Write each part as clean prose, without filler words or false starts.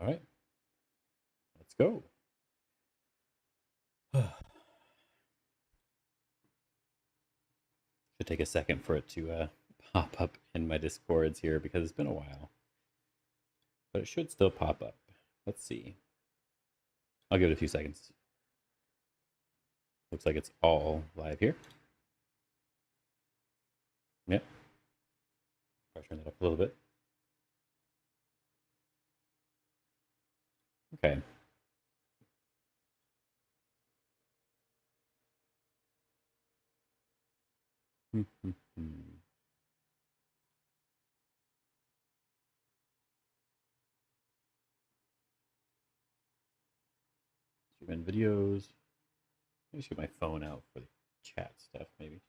All right, let's go. Should take a second for it to pop up in my Discords here because it's been a while. But it should still pop up. Let's see. I'll give it a few seconds. Looks like it's all live here. Yep. Turn that up a little bit. Okay. Zoom in videos. Maybe just get my phone out for the chat stuff, maybe.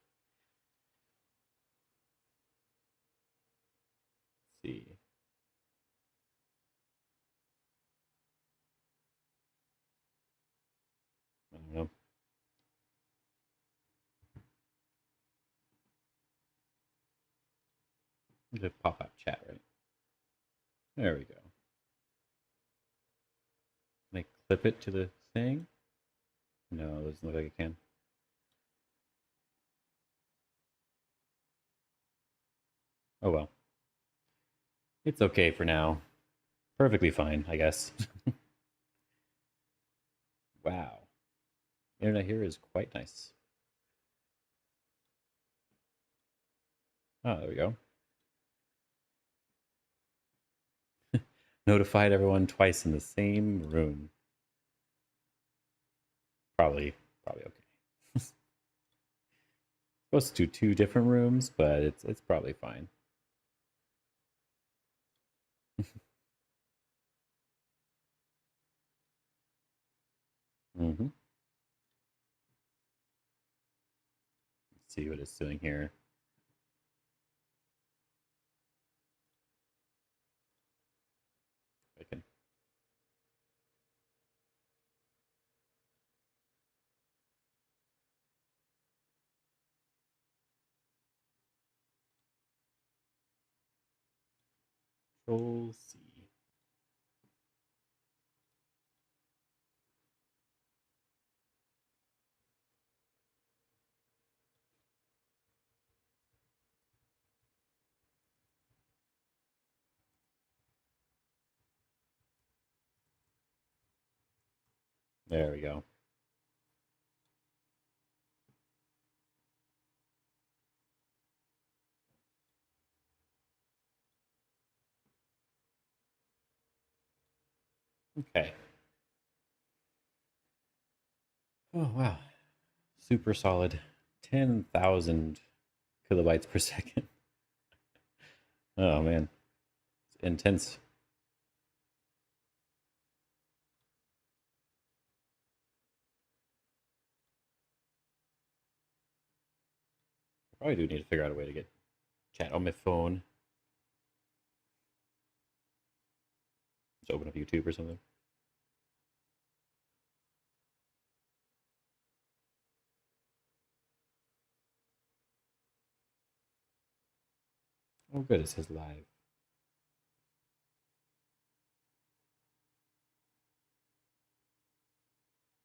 Let's see. I don't know. Just pop up chat, right? There we go. Can I clip it to the thing? No, it doesn't look like it can. Oh well. It's okay for now. Perfectly fine, I guess. Wow. Internet here is quite nice. Oh, there we go. Notified everyone twice in the same room. Probably okay. Supposed to do 2 different rooms, but it's probably fine. Mm-hmm. Let's see what it's doing here. I can. Control C. There we go. Okay. Oh, wow. Super solid. 10,000 kilobytes per second. Oh, man. It's intense. Probably do need to figure out a way to get chat on my phone. Just open up YouTube or something. Oh, good. It says live.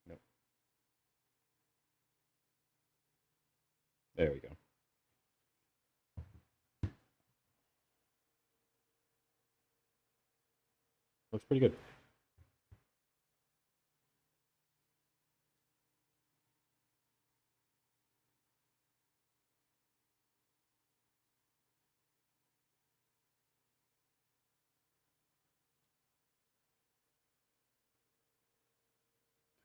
Nope. There we go. Looks pretty good.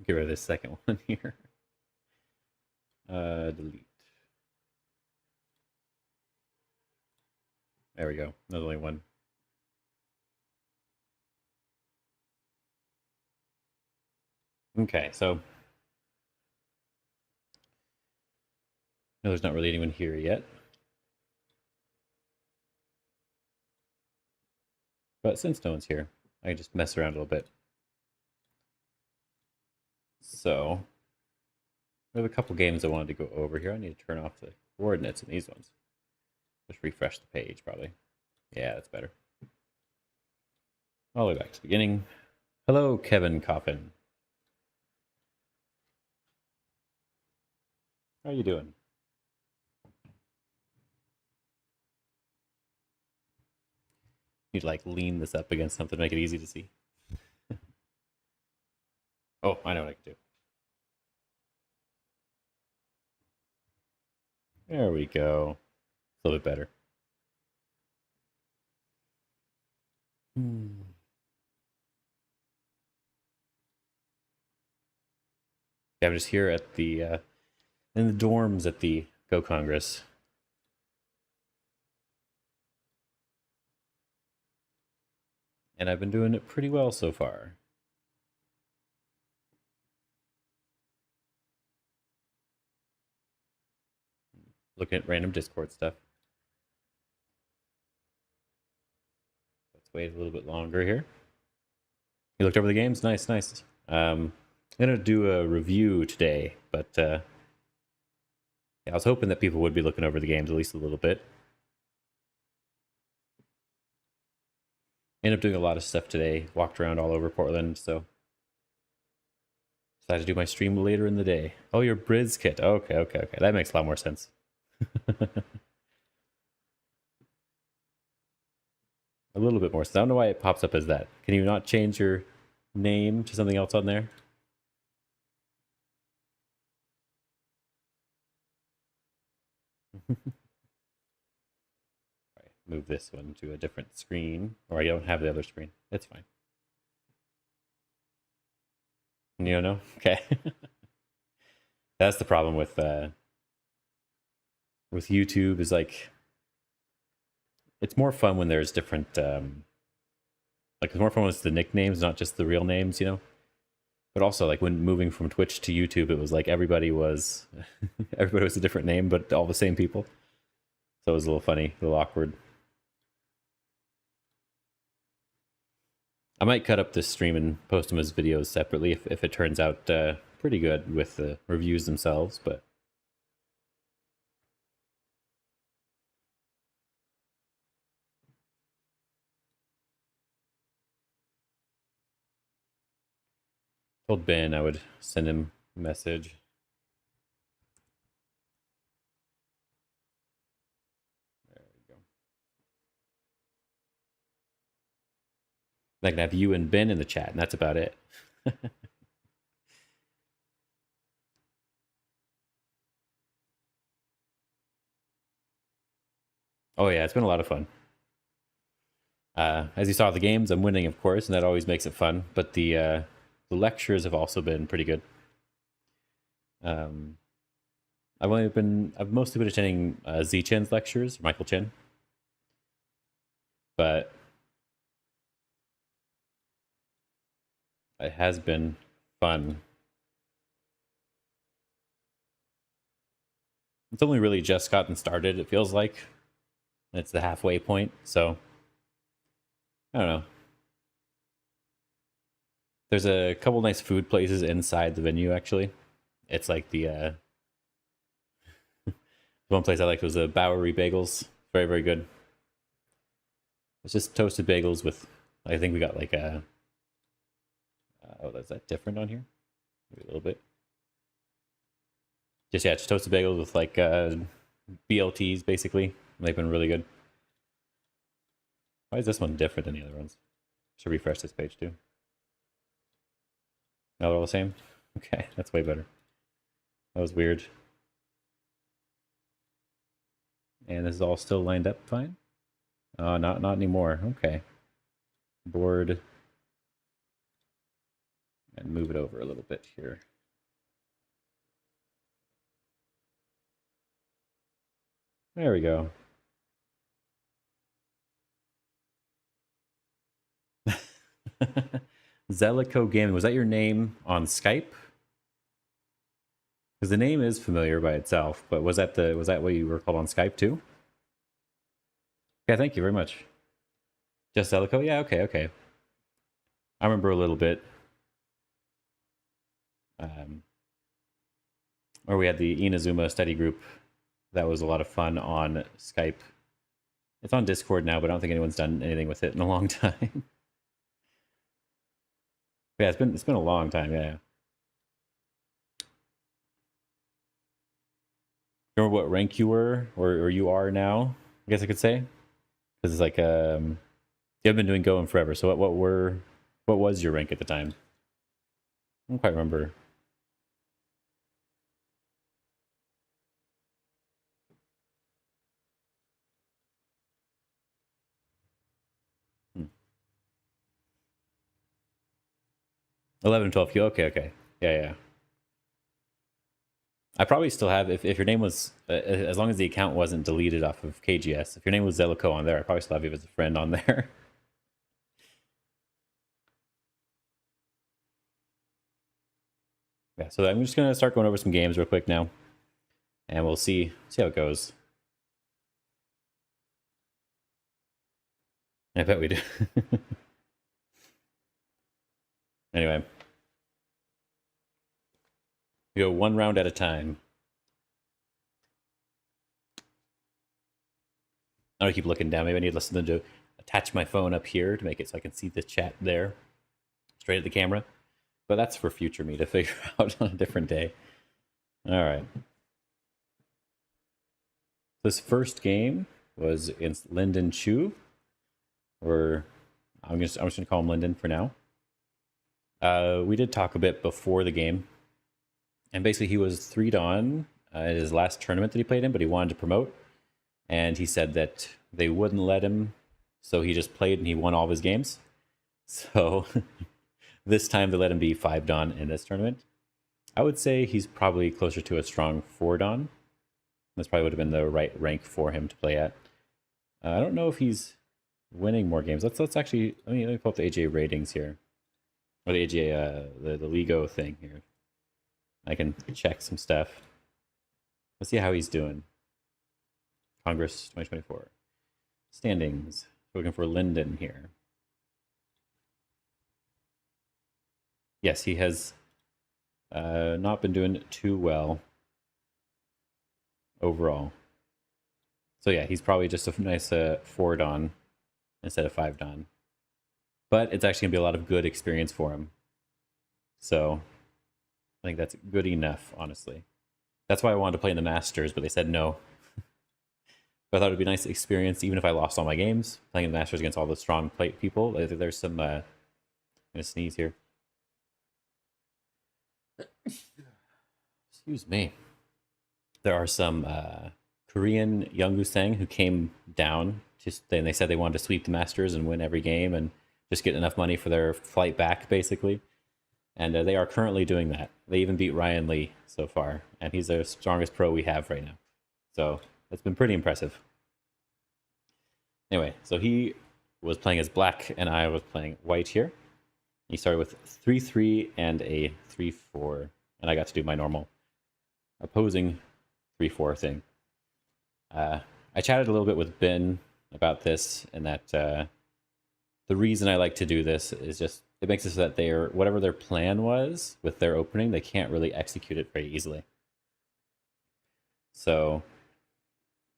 Get rid of this second one here. Delete. There we go. There's only one. Okay, so no, there's not really anyone here yet. But since no one's here, I can just mess around a little bit. So we have a couple games I wanted to go over here. I need to turn off the coordinates in these ones. Just refresh the page, probably. Yeah, that's better. All the way back to the beginning. Hello, Kevin Coffin. How are you doing? You'd like lean this up against something to make it easy to see. Oh, I know what I can do. There we go. A little bit better. Yeah, I'm just here at the in the dorms at the Go Congress. And I've been doing it pretty well so far. Looking at random Discord stuff. Let's wait a little bit longer here. You looked over the games? Nice, nice. I'm going to do a review today, but yeah, I was hoping that people would be looking over the games at least a little bit. Ended up doing a lot of stuff today. Walked around all over Portland, so decided to do my stream later in the day. Oh, your Briz kit. Okay. That makes a lot more sense. A little bit more. So I don't know why it pops up as that. Can you not change your name to something else on there? Right, move this one to a different screen, or I don't have the other screen. It's fine. You know? Okay. That's the problem with YouTube is like it's more fun when there's different like it's more fun when it's the nicknames, not just the real names, you know. But also like when moving from Twitch to YouTube, it was like everybody was everybody was a different name, but all the same people. So it was a little funny, a little awkward. I might cut up this stream and post them as videos separately if it turns out pretty good with the reviews themselves, but told Ben I would send him a message. There we go. I can have you and Ben in the chat, and that's about it. Oh yeah, it's been a lot of fun. As you saw the games, I'm winning, of course, and that always makes it fun. But the lectures have also been pretty good. I've mostly been attending Z Chen's lectures, Michael Chen, but it has been fun. It's only really just gotten started, it feels like. It's the halfway point, so I don't know. There's a couple nice food places inside the venue, actually. It's like the one place I liked was the Bowery Bagels. Very, very good. It's just toasted bagels with, I think we got like a, oh, is that different on here? Maybe a little bit. Just, yeah, just toasted bagels with like BLTs, basically. They've been really good. Why is this one different than the other ones? Should refresh this page too. No, they're all the same? Okay, that's way better. That was weird. And this is all still lined up fine? Not anymore. Okay. Board. And move it over a little bit here. There we go. Zelico Gaming, was that your name on Skype? Because the name is familiar by itself, but was that what you were called on Skype too? Yeah, thank you very much. Just Zelico? Yeah, okay. I remember a little bit. Or we had the Inazuma study group. That was a lot of fun on Skype. It's on Discord now, but I don't think anyone's done anything with it in a long time. Yeah, it's been a long time. Yeah. Remember what rank you were, or you are now? I guess I could say, because it's like you have been doing Go forever. So what was your rank at the time? I don't quite remember. Hmm. 11, 12 Q. Okay, okay. Yeah, yeah. I probably still have, if your name was, as long as the account wasn't deleted off of KGS, if your name was Zelico on there, I probably still have you as a friend on there. Yeah, so I'm just going to start going over some games real quick now, and we'll see how it goes. I bet we do. Anyway, we go one round at a time. I don't keep looking down. Maybe I need to listen to attach my phone up here to make it so I can see the chat there, straight at the camera. But that's for future me to figure out on a different day. All right. This first game was against Lyndon Chu, or I'm just gonna call him Lyndon for now. We did talk a bit before the game, and basically he was 3'd on at his last tournament that he played in, but he wanted to promote, and he said that they wouldn't let him, so he just played and he won all of his games. So this time they let him be 5'd on in this tournament. I would say he's probably closer to a strong 4'd on. This probably would have been the right rank for him to play at. I don't know if he's winning more games. Let's actually let me pull up the AJ ratings here, or the AJ the Ligo thing here. I can check some stuff. Let's see how he's doing. Congress 2024 standings. Looking for Lyndon here. Yes, he has not been doing too well overall. So yeah, he's probably just a nice 4'd on instead of 5'd on. But it's actually going to be a lot of good experience for him. So I think that's good enough, honestly. That's why I wanted to play in the Masters, but they said no. But I thought it would be a nice experience, even if I lost all my games, playing in the Masters against all the strong plate people. I think there's some... I'm going to sneeze here. Excuse me. There are some Korean Youngusang who came down and they said they wanted to sweep the Masters and win every game and just get enough money for their flight back, basically. And they are currently doing that. They even beat Ryan Lee so far, and he's the strongest pro we have right now. So it's been pretty impressive. Anyway, so he was playing as black, and I was playing white here. He started with 3-3 and a 3-4, and I got to do my normal opposing 3-4 thing. I chatted a little bit with Ben about this, and that the reason I like to do this is just it makes it so that whatever their plan was with their opening, they can't really execute it very easily. So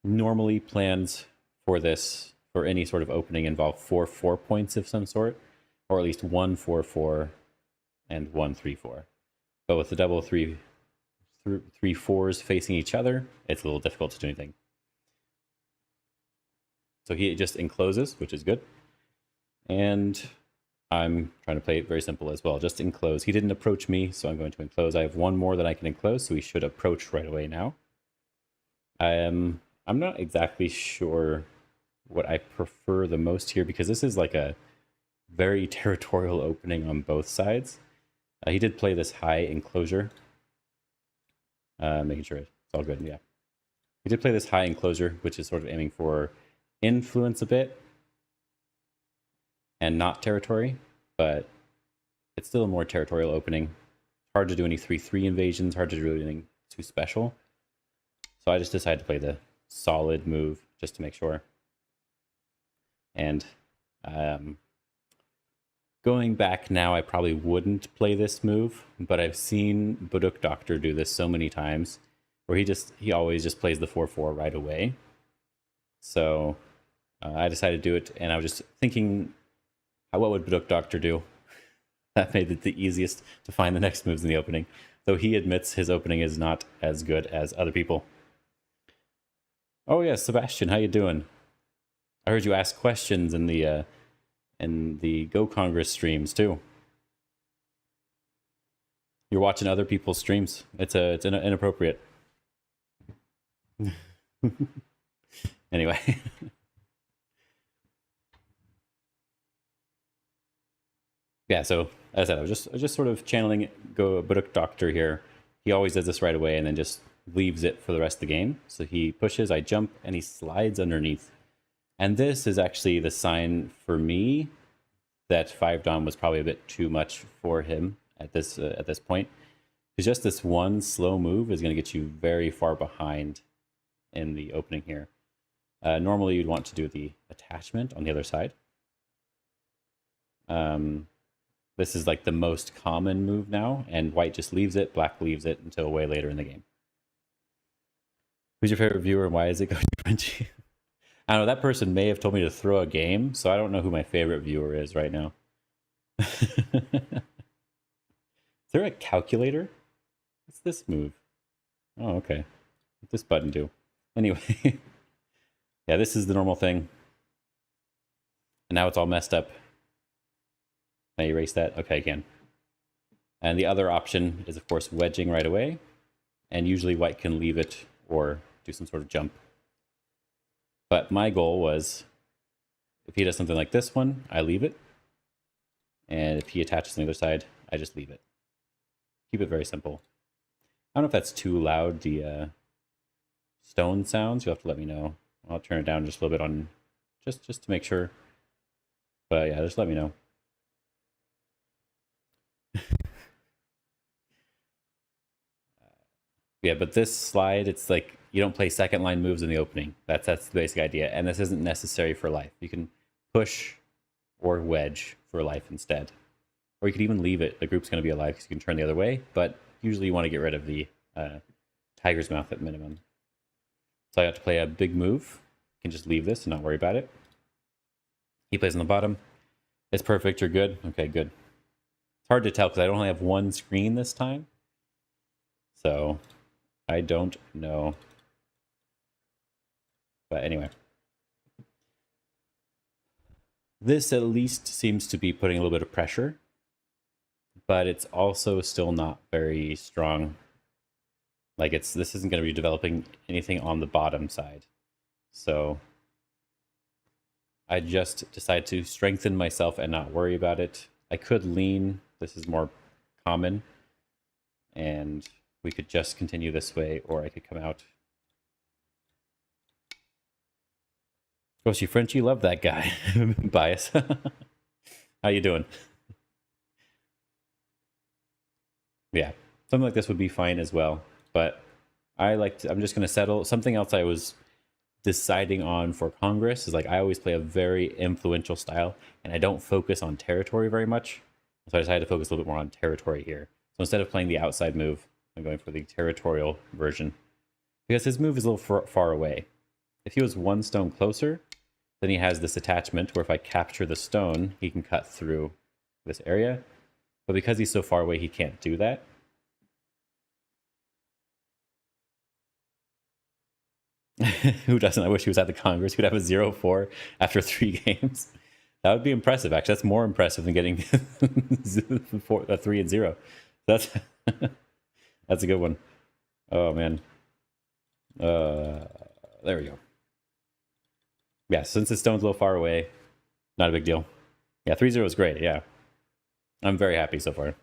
normally plans for any sort of opening involve 4 points of some sort, or at least 1 4-4 and 1 3-4. But with the double 3-4s facing each other, it's a little difficult to do anything. So he just encloses, which is good. And I'm trying to play it very simple as well, just enclose. He didn't approach me, so I'm going to enclose. I have one more that I can enclose, so he should approach right away now. I'm not exactly sure what I prefer the most here, because this is like a very territorial opening on both sides. He did play this high enclosure. Making sure it's all good, yeah. He did play this high enclosure, which is sort of aiming for influence a bit and not territory, but it's still a more territorial opening. Hard to do any 3-3 invasions, hard to do anything too special. So I just decided to play the solid move just to make sure. And going back now, I probably wouldn't play this move, but I've seen Baduk Doctor do this so many times where he always just plays the 4-4 right away. So I decided to do it, and I was just thinking, what would Baduk Doctor do? that made it the easiest to find the next moves in the opening. Though he admits his opening is not as good as other people. Oh yeah, Sebastian, how you doing? I heard you ask questions in the Go Congress streams too. You're watching other people's streams. It's inappropriate. Anyway. Yeah, so as I said, I was just sort of channeling Go Baduk Doctor here. He always does this right away and then just leaves it for the rest of the game. So he pushes, I jump, and he slides underneath. And this is actually the sign for me that 5 Dom was probably a bit too much for him at this point. Because just this one slow move is going to get you very far behind in the opening here. Normally you'd want to do the attachment on the other side. This is like the most common move now, and white just leaves it, black leaves it until way later in the game. Who's your favorite viewer and why is it Go Frenchie? I don't know, that person may have told me to throw a game, so I don't know who my favorite viewer is right now. Is there a calculator? What's this move? Oh, okay. What's this button do? Anyway. Yeah, this is the normal thing. And now it's all messed up. Can I erase that? Okay, I can. And the other option is, of course, wedging right away. And usually white can leave it or do some sort of jump. But my goal was, if he does something like this one, I leave it. And if he attaches on the other side, I just leave it. Keep it very simple. I don't know if that's too loud, the stone sounds. You'll have to let me know. I'll turn it down just a little bit on, just to make sure. But yeah, just let me know. Yeah, but this slide, it's like you don't play second line moves in the opening. That's the basic idea, and this isn't necessary for life. You can push or wedge for life instead, or you could even leave it. The group's going to be alive because you can turn the other way, but usually you want to get rid of the tiger's mouth at minimum. So I got to play a big move. You can just leave this and not worry about it. He plays on the bottom. It's perfect. You're good. Okay, good. It's hard to tell because I only have one screen this time, so I don't know. But anyway. This at least seems to be putting a little bit of pressure, but it's also still not very strong. Like this isn't going to be developing anything on the bottom side. So I just decided to strengthen myself and not worry about it. I could lean. This is more common. And we could just continue this way, or I could come out. Oh, she Frenchie, love that guy. Bias. How you doing? Yeah, something like this would be fine as well. But I'm just going to settle. Something else I was deciding on for Congress is like I always play a very influential style, and I don't focus on territory very much. So I decided to focus a little bit more on territory here. So instead of playing the outside move, I'm going for the territorial version. Because his move is a little far away. If he was one stone closer, then he has this attachment where if I capture the stone, he can cut through this area. But because he's so far away, he can't do that. Who doesn't? I wish he was at the Congress. He would have a 0-4 after 3 games. That would be impressive, actually. That's more impressive than getting 3-0. That's that's a good one. Oh, man. There we go. Yeah, since the stone's a little far away, not a big deal. Yeah, 3-0 is great, yeah. I'm very happy so far.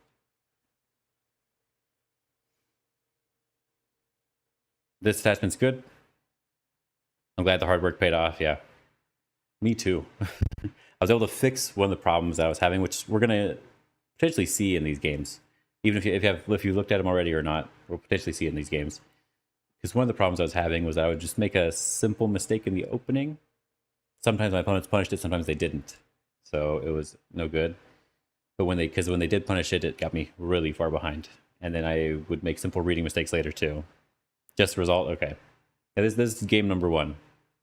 This attachment's good. I'm glad the hard work paid off, yeah. Me too. I was able to fix one of the problems that I was having, which we're going to potentially see in these games. Even if you looked at them already or not, we'll potentially see it in these games. Because one of the problems I was having was I would just make a simple mistake in the opening. Sometimes my opponents punished it, sometimes they didn't. So it was no good. But when they did punish it, it got me really far behind. And then I would make simple reading mistakes later too. Just the result, okay. Yeah, this is game number 1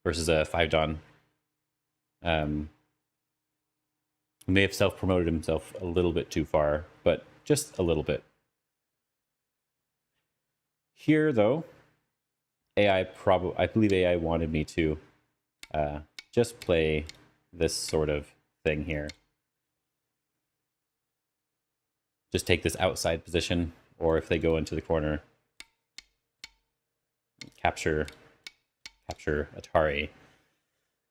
versus a 5 Don. He may have self-promoted himself a little bit too far, but just a little bit. Here, though, I believe AI wanted me to just play this sort of thing here. Just take this outside position, or if they go into the corner, capture Atari.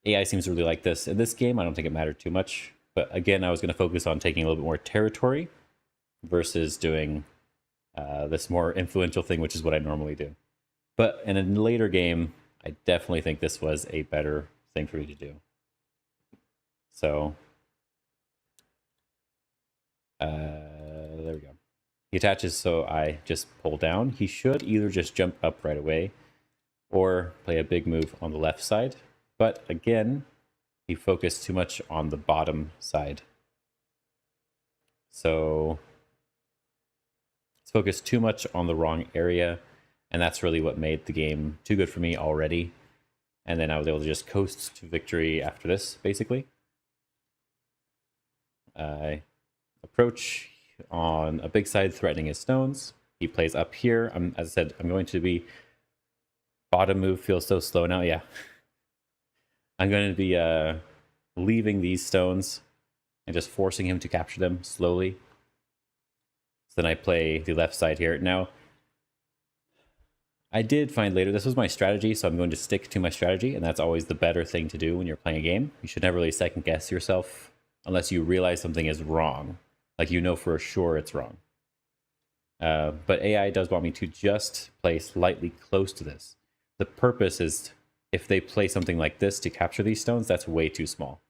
AI seems to really like this. In this game, I don't think it mattered too much. But again, I was going to focus on taking a little bit more territory versus doing this more influential thing, which is what I normally do. But in a later game, I definitely think this was a better thing for me to do. So, there we go. He attaches, so I just pull down. He should either just jump up right away or play a big move on the left side. But again, he focused too much on the bottom side. So it's focused too much on the wrong area, and that's really what made the game too good for me already. And then I was able to just coast to victory after this, basically. I approach on a big side, threatening his stones. He plays up here. As I said, I'm going to be... Bottom move feels so slow now, yeah. I'm going to be leaving these stones and just forcing him to capture them slowly. So then I play the left side here. Now, I did find later this was my strategy, so I'm going to stick to my strategy, and that's always the better thing to do when you're playing a game. You should never really second guess yourself unless you realize something is wrong. Like you know for sure it's wrong. But AI does want me to just play slightly close to this. The purpose is if they play something like this to capture these stones, that's way too small.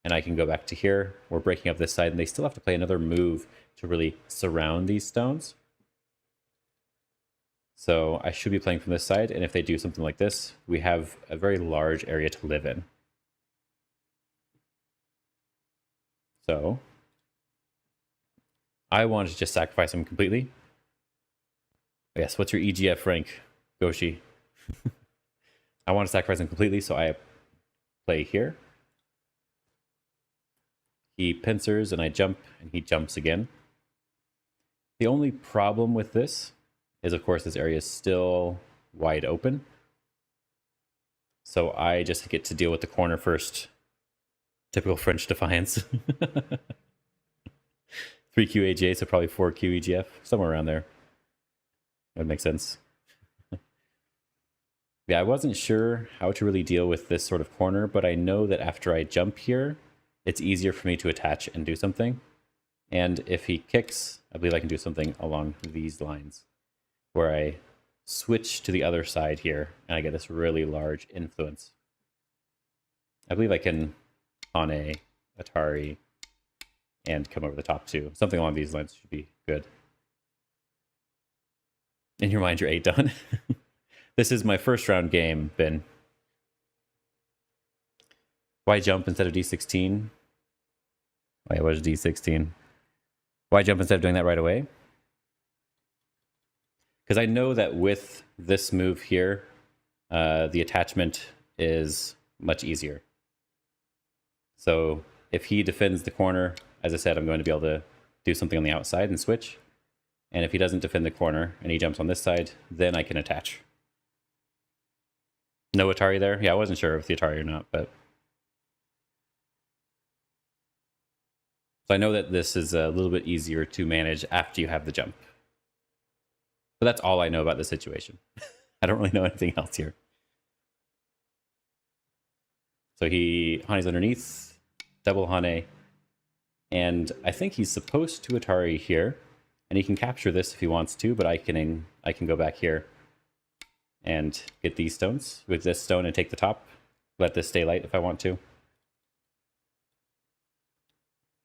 And I can go back to here. We're breaking up this side, and they still have to play another move to really surround these stones. So I should be playing from this side, and if they do something like this, we have a very large area to live in. So I want to just sacrifice him completely. Yes, what's your EGF rank, Goshi? I want to sacrifice him completely, so I play here. He pincers, and I jump, and he jumps again. The only problem with this is, of course, this area is still wide open. So I just get to deal with the corner first. Typical French defiance. 3Q AGA, so probably 4Q EGF, somewhere around there. That would make sense. Yeah, I wasn't sure how to really deal with this sort of corner, but I know that after I jump here, it's easier for me to attach and do something. And if he kicks, I believe I can do something along these lines, where I switch to the other side here, and I get this really large influence. I believe I can Hane, Atari, and come over the top too. Something along these lines should be good. In your mind, you're 8 done. This is my first round game, Ben. Why jump instead of D16? Wait, what is D16? Why jump instead of doing that right away? Because I know that with this move here, the attachment is much easier. So if he defends the corner, as I said, I'm going to be able to do something on the outside and switch. And if he doesn't defend the corner and he jumps on this side, then I can attach. No Atari there? Yeah, I wasn't sure if the Atari or not, but... So I know that this is a little bit easier to manage after you have the jump. But that's all I know about the situation. I don't really know anything else here. So he Hane's underneath, double Hane, and I think he's supposed to Atari here, and he can capture this if he wants to, but I can go back here and get these stones with this stone and take the top. Let this stay light if I want to.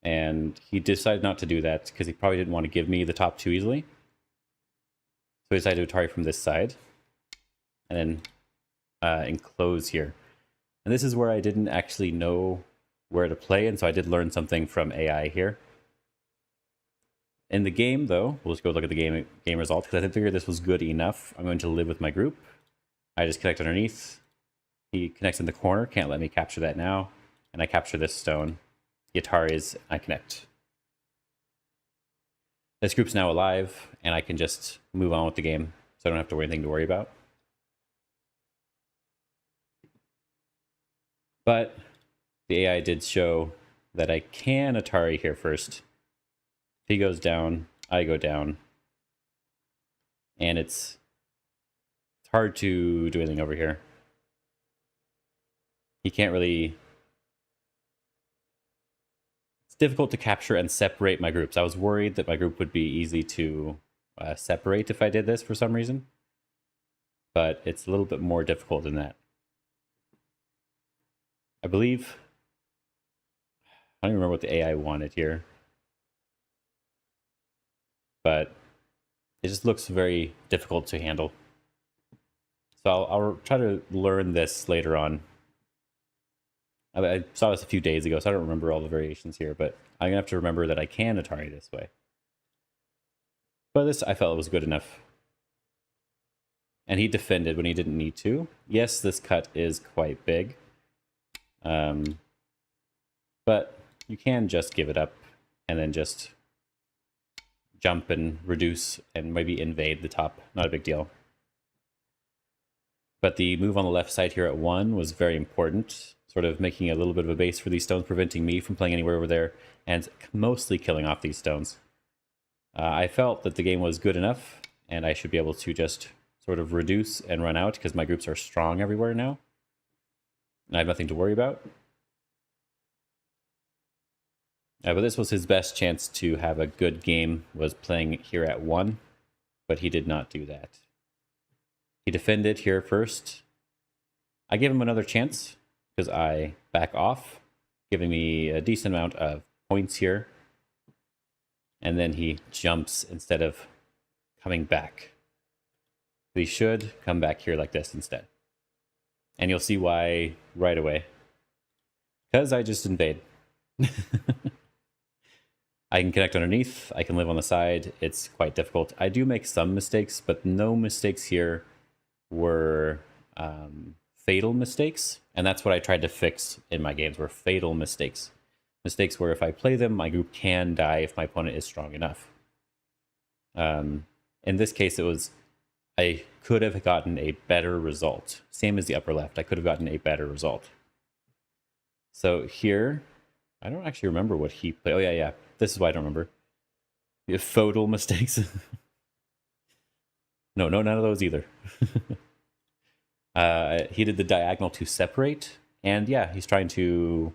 And he decided not to do that because he probably didn't want to give me the top too easily. So he decided to Atari from this side and then enclose here. And this is where I didn't actually know where to play, and so I did learn something from AI here. In the game, though, we'll just go look at the game results because I didn't figure this was good enough. I'm going to live with my group. I just connect underneath. He connects in the corner, can't let me capture that now. And I capture this stone. the Ataris, I connect. This group's now alive, and I can just move on with the game, so I don't have to anything to worry about. But the AI did show that I can Atari here first. If he goes down, I go down. And it's hard to do anything over here. He can't really... It's difficult to capture and separate my groups. I was worried that my group would be easy to separate if I did this for some reason. But it's a little bit more difficult than that. I believe... I don't even remember what the AI wanted here. But it just looks very difficult to handle. So I'll try to learn this later on. I saw this a few days ago, so I don't remember all the variations here, but I'm going to have to remember that I can Atari this way. But this, I felt it was good enough. And he defended when he didn't need to. Yes, this cut is quite big. But you can just give it up and then just jump and reduce and maybe invade the top. Not a big deal. But the move on the left side here at 1 was very important, sort of making a little bit of a base for these stones, preventing me from playing anywhere over there, and mostly killing off these stones. I felt that the game was good enough, and I should be able to just sort of reduce and run out, because my groups are strong everywhere now. And I have nothing to worry about. But this was his best chance to have a good game, was playing here at 1, but he did not do that. He defended here first. I gave him another chance because I back off, giving me a decent amount of points here. And then he jumps instead of coming back. He should come back here like this instead. And you'll see why right away. Because I just invade. I can connect underneath, I can live on the side. It's quite difficult. I do make some mistakes, but no mistakes here were fatal mistakes. And that's what I tried to fix in my games, were fatal mistakes. Mistakes where if I play them, my group can die if my opponent is strong enough. In this case, it was, I could have gotten a better result. Same as the upper left, I could have gotten a better result. So here, I don't actually remember what he played. Oh yeah. This is why I don't remember. The fatal mistakes. No, none of those either. He did the diagonal to separate. And yeah, he's trying to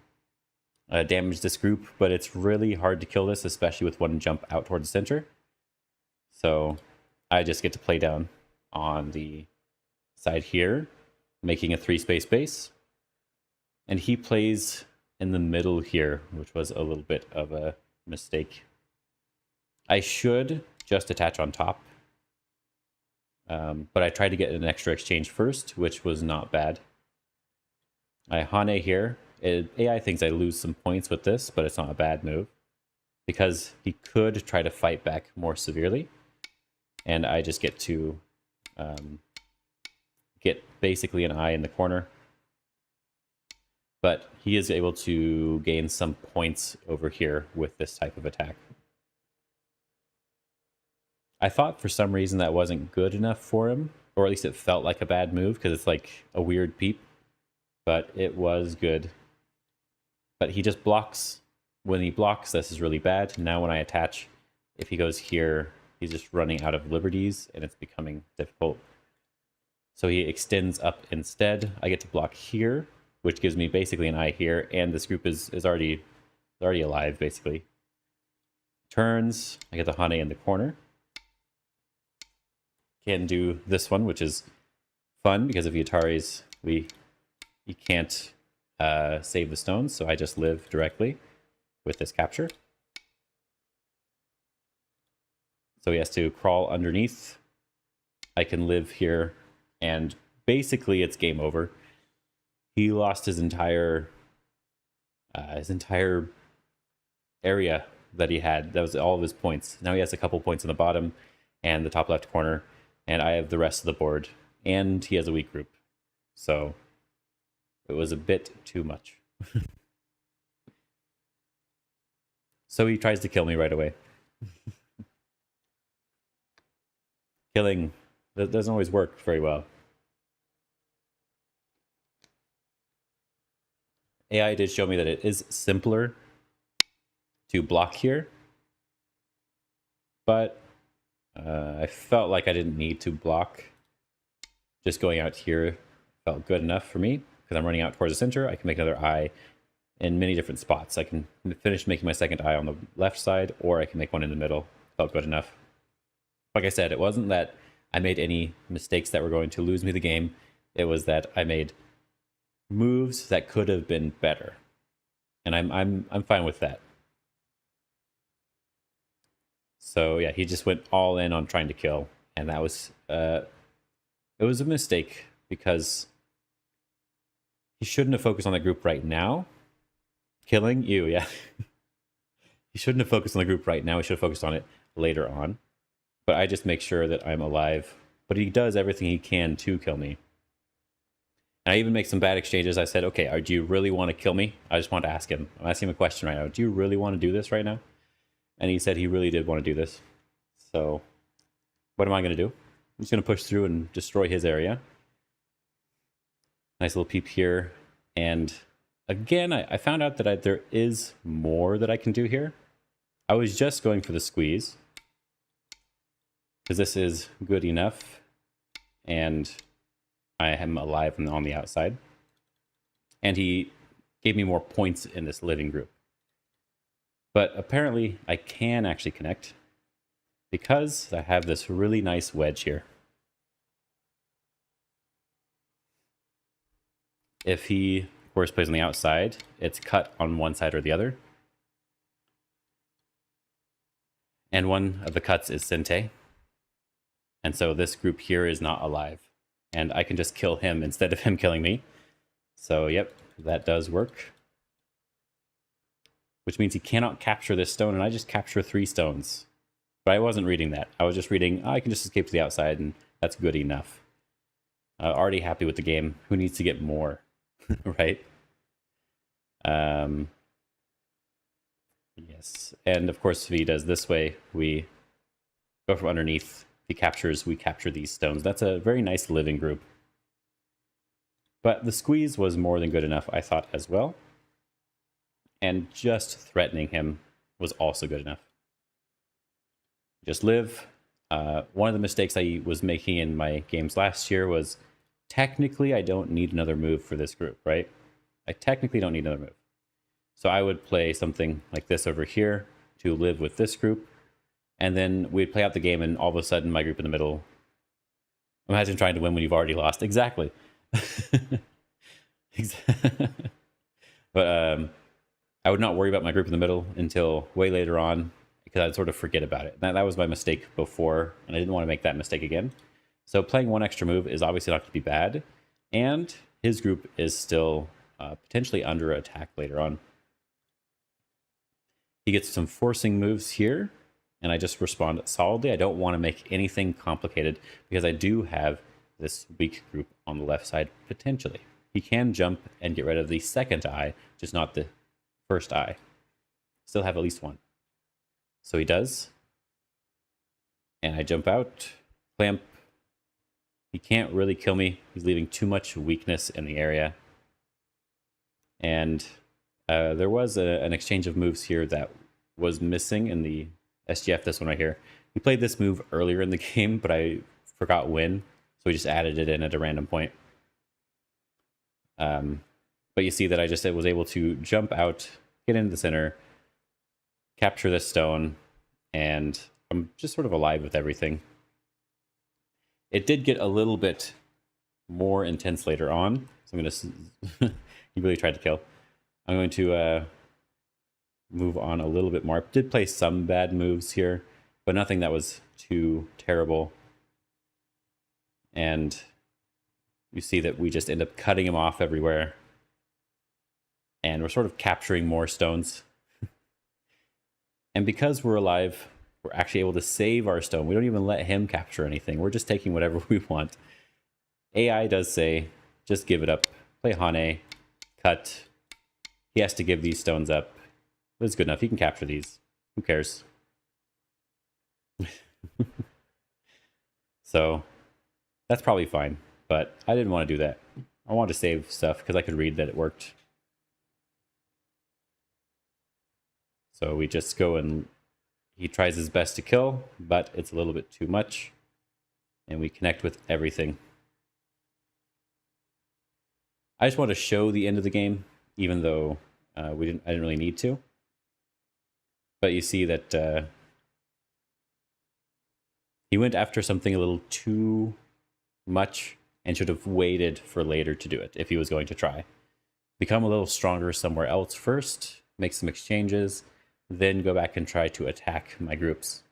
damage this group, but it's really hard to kill this, especially with one jump out toward the center. So I just get to play down on the side here, making a 3-space base. And he plays in the middle here, which was a little bit of a mistake. I should just attach on top. But I tried to get an extra exchange first, which was not bad. I Hane here. AI thinks I lose some points with this, but it's not a bad move. Because he could try to fight back more severely. And I just get to get basically an eye in the corner. But he is able to gain some points over here with this type of attack. I thought for some reason that wasn't good enough for him, or at least it felt like a bad move because it's like a weird peep, but it was good. But he just blocks. When he blocks, this is really bad. Now when I attach, if he goes here, he's just running out of liberties and it's becoming difficult. So he extends up instead. I get to block here, which gives me basically an eye here, and this group is already alive, basically. Turns, I get the Hane in the corner. Can do this one, which is fun, because of the Ataris, he can't save the stones, so I just live directly with this capture. So he has to crawl underneath. I can live here, and basically it's game over. He lost his entire area that he had. That was all of his points. Now he has a couple points in the bottom and the top left corner, and I have the rest of the board. And he has a weak group. So it was a bit too much. So he tries to kill me right away. Killing doesn't always work very well. AI did show me that it is simpler to block here, but I felt like I didn't need to block. Just going out here felt good enough for me because I'm running out towards the center. I can make another eye in many different spots. I can finish making my second eye on the left side, or I can make one in the middle. Felt good enough. Like I said, it wasn't that I made any mistakes that were going to lose me the game. It was that I made moves that could have been better, and I'm fine with that. So yeah, he just went all in on trying to kill, and that was it was a mistake because he shouldn't have focused on the group right now. Killing you, yeah. He shouldn't have focused on the group right now. He should have focused on it later on. But I just make sure that I'm alive. But he does everything he can to kill me. And I even make some bad exchanges. I said, okay, do you really want to kill me? I just want to ask him. I'm asking him a question right now. Do you really want to do this right now? And he said he really did want to do this. So what am I going to do? I'm just going to push through and destroy his area. Nice little peep here. And again, I found out that there is more that I can do here. I was just going for the squeeze, because this is good enough, and I am alive on the outside. And he gave me more points in this living group. But apparently I can actually connect, because I have this really nice wedge here. If he, of course, plays on the outside, it's cut on one side or the other. And one of the cuts is Sente. And so this group here is not alive. And I can just kill him instead of him killing me. So, yep, that does work. Which means he cannot capture this stone, and I just capture 3 stones. But I wasn't reading that. I was just reading, I can just escape to the outside, and that's good enough. Already happy with the game. Who needs to get more? Right? Yes. And of course, if he does this way, we go from underneath. If he captures, we capture these stones. That's a very nice living group. But the squeeze was more than good enough, I thought, as well. And just threatening him was also good enough. Just live. One of the mistakes I was making in my games last year was, technically, I don't need another move for this group, right? I technically don't need another move. So I would play something like this over here to live with this group. And then we'd play out the game, and all of a sudden, my group in the middle. Imagine trying to win when you've already lost. Exactly. But I would not worry about my group in the middle until way later on, because I'd sort of forget about it. That was my mistake before, and I didn't want to make that mistake again. So playing one extra move is obviously not going to be bad, and his group is still potentially under attack later on. He gets some forcing moves here, and I just respond solidly. I don't want to make anything complicated, because I do have this weak group on the left side, potentially. He can jump and get rid of the second eye, just not the first eye. Still have at least one. So he does. And I jump out, clamp. He can't really kill me. He's leaving too much weakness in the area. And there was an exchange of moves here that was missing in the SGF, this one right here. We played this move earlier in the game, but I forgot when. So we just added it in at a random point. But you see that I just was able to jump out, get into the center, capture this stone, and I'm just sort of alive with everything. It did get a little bit more intense later on. So I'm going to... He really tried to kill. I'm going to move on a little bit more. I did play some bad moves here, but nothing that was too terrible. And you see that we just end up cutting him off everywhere. And we're sort of capturing more stones. And because we're alive, we're actually able to save our stone. We don't even let him capture anything. We're just taking whatever we want. AI does say, just give it up. Play Hane, cut. He has to give these stones up. But it's good enough. He can capture these. Who cares? So that's probably fine, but I didn't want to do that. I wanted to save stuff because I could read that it worked. So we just go and he tries his best to kill, but it's a little bit too much. And we connect with everything. I just want to show the end of the game, even though I didn't really need to. But you see that he went after something a little too much and should have waited for later to do it if he was going to try. Become a little stronger somewhere else first, make some exchanges, then go back and try to attack my groups.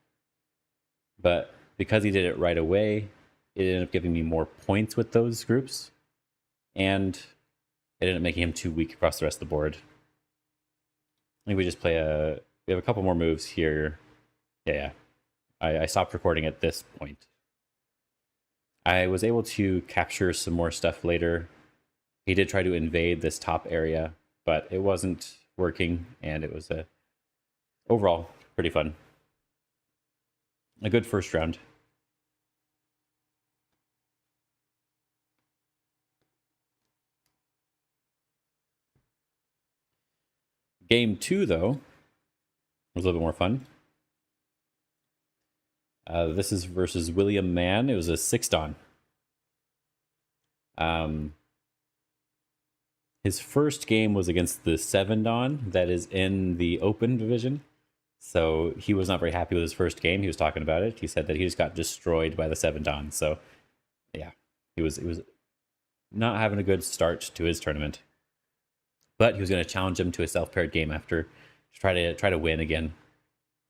But because he did it right away, it ended up giving me more points with those groups, and it ended up making him too weak across the rest of the board. I think we just play we have a couple more moves here. Yeah. I stopped recording at this point. I was able to capture some more stuff later. He did try to invade this top area, but it wasn't working, and it was overall pretty fun. A good first round. Game 2, though, was a little bit more fun. This is versus William Mann. It was a 6-don. His first game was against the 7-don that is in the open division. So he was not very happy with his first game. He was talking about it. He said that he just got destroyed by the 7-don. So yeah, he was not having a good start to his tournament. But he was going to challenge him to a self-paired game after to try to win again.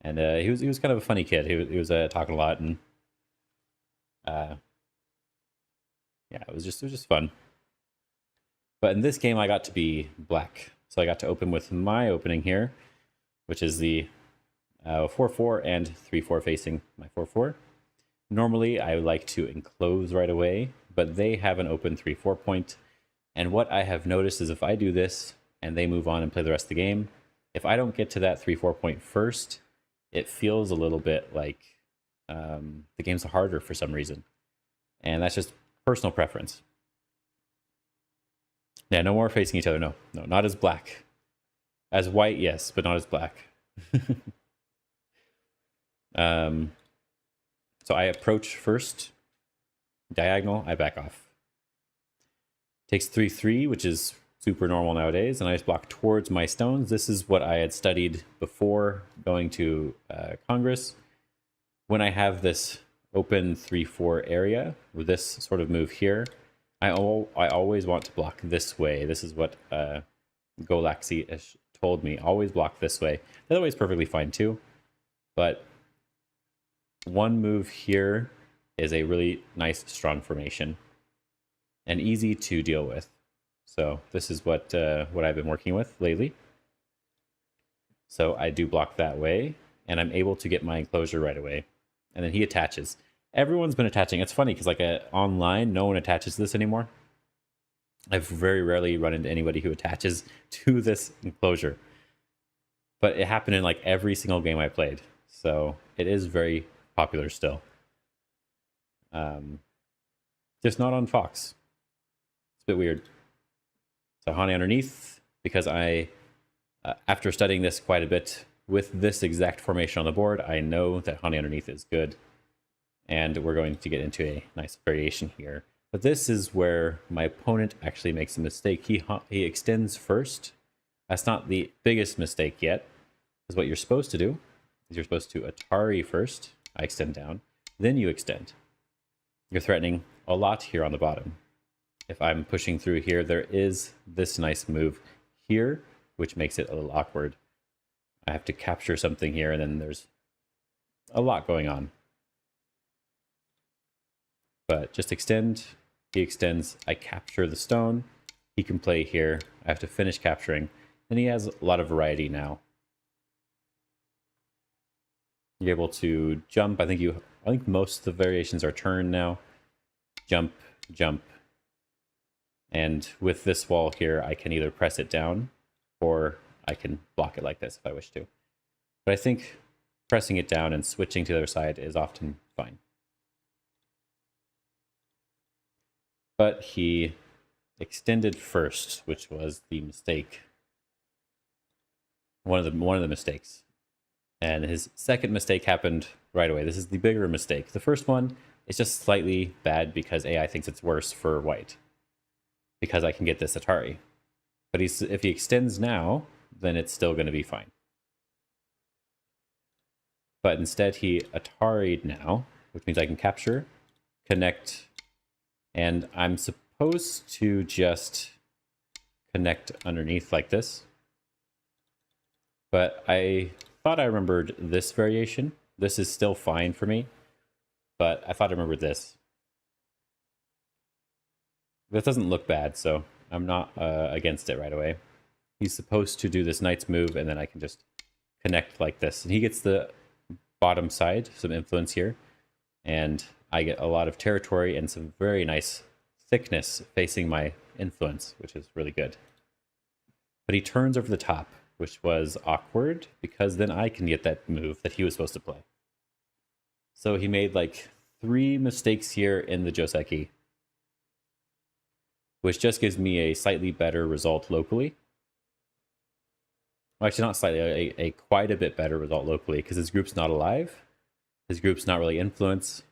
And he was kind of a funny kid. He was talking a lot, and yeah, it was just fun. But in this game, I got to be black, so I got to open with my opening here, which is the 4-4 and 3-4 facing my 4-4. Normally, I would like to enclose right away, but they have an open 3-4 point. And what I have noticed is if I do this and they move on and play the rest of the game, if I don't get to that 3-4 point first, it feels a little bit like the game's harder for some reason. And that's just personal preference. Yeah, no more facing each other. No, not as black. As white, yes, but not as black. So I approach first. Diagonal, I back off. Takes 3-3, which is super normal nowadays, and I just block towards my stones. This is what I had studied before going to Congress. When I have this open 3-4 area with this sort of move here, I always want to block this way. This is what Golaxy told me. Always block this way. The other way is perfectly fine too, but one move here is a really nice, strong formation and easy to deal with. So this is what I've been working with lately. So I do block that way, and I'm able to get my enclosure right away. And then he attaches. Everyone's been attaching. It's funny because online, no one attaches this anymore. I've very rarely run into anybody who attaches to this enclosure. But it happened in like every single game I played. So it is very popular still. Just not on Fox. It's a bit weird. So Hani underneath, because I, after studying this quite a bit with this exact formation on the board, I know that Hani underneath is good. And we're going to get into a nice variation here. But this is where my opponent actually makes a mistake. He extends first. That's not the biggest mistake yet. Because what you're supposed to do is you're supposed to Atari first. I extend down. Then you extend. You're threatening a lot here on the bottom. If I'm pushing through here, there is this nice move here, which makes it a little awkward. I have to capture something here, and then there's a lot going on. But just extend, he extends, I capture the stone, he can play here, I have to finish capturing, and he has a lot of variety now. You're able to jump, I think most of the variations are turn now. Jump, jump. And with this wall here, I can either press it down, or I can block it like this if I wish to. But I think pressing it down and switching to the other side is often fine. But he extended first, which was the mistake. One of the mistakes. And his second mistake happened right away. This is the bigger mistake. The first one is just slightly bad because AI thinks it's worse for white, because I can get this Atari. But if he extends now, then it's still going to be fine. But instead he Atari'd now, which means I can capture, connect, and I'm supposed to just connect underneath like this. But I thought I remembered this variation. This is still fine for me, but I thought I remembered this. This doesn't look bad, so I'm not against it right away. He's supposed to do this knight's move, and then I can just connect like this. And he gets the bottom side, some influence here, and I get a lot of territory and some very nice thickness facing my influence, which is really good. But he turns over the top, which was awkward, because then I can get that move that he was supposed to play. So he made like 3 mistakes here in the Joseki, which just gives me a slightly better result locally. Well, actually, not slightly, a quite a bit better result locally, because his group's not alive, his group's not really influence,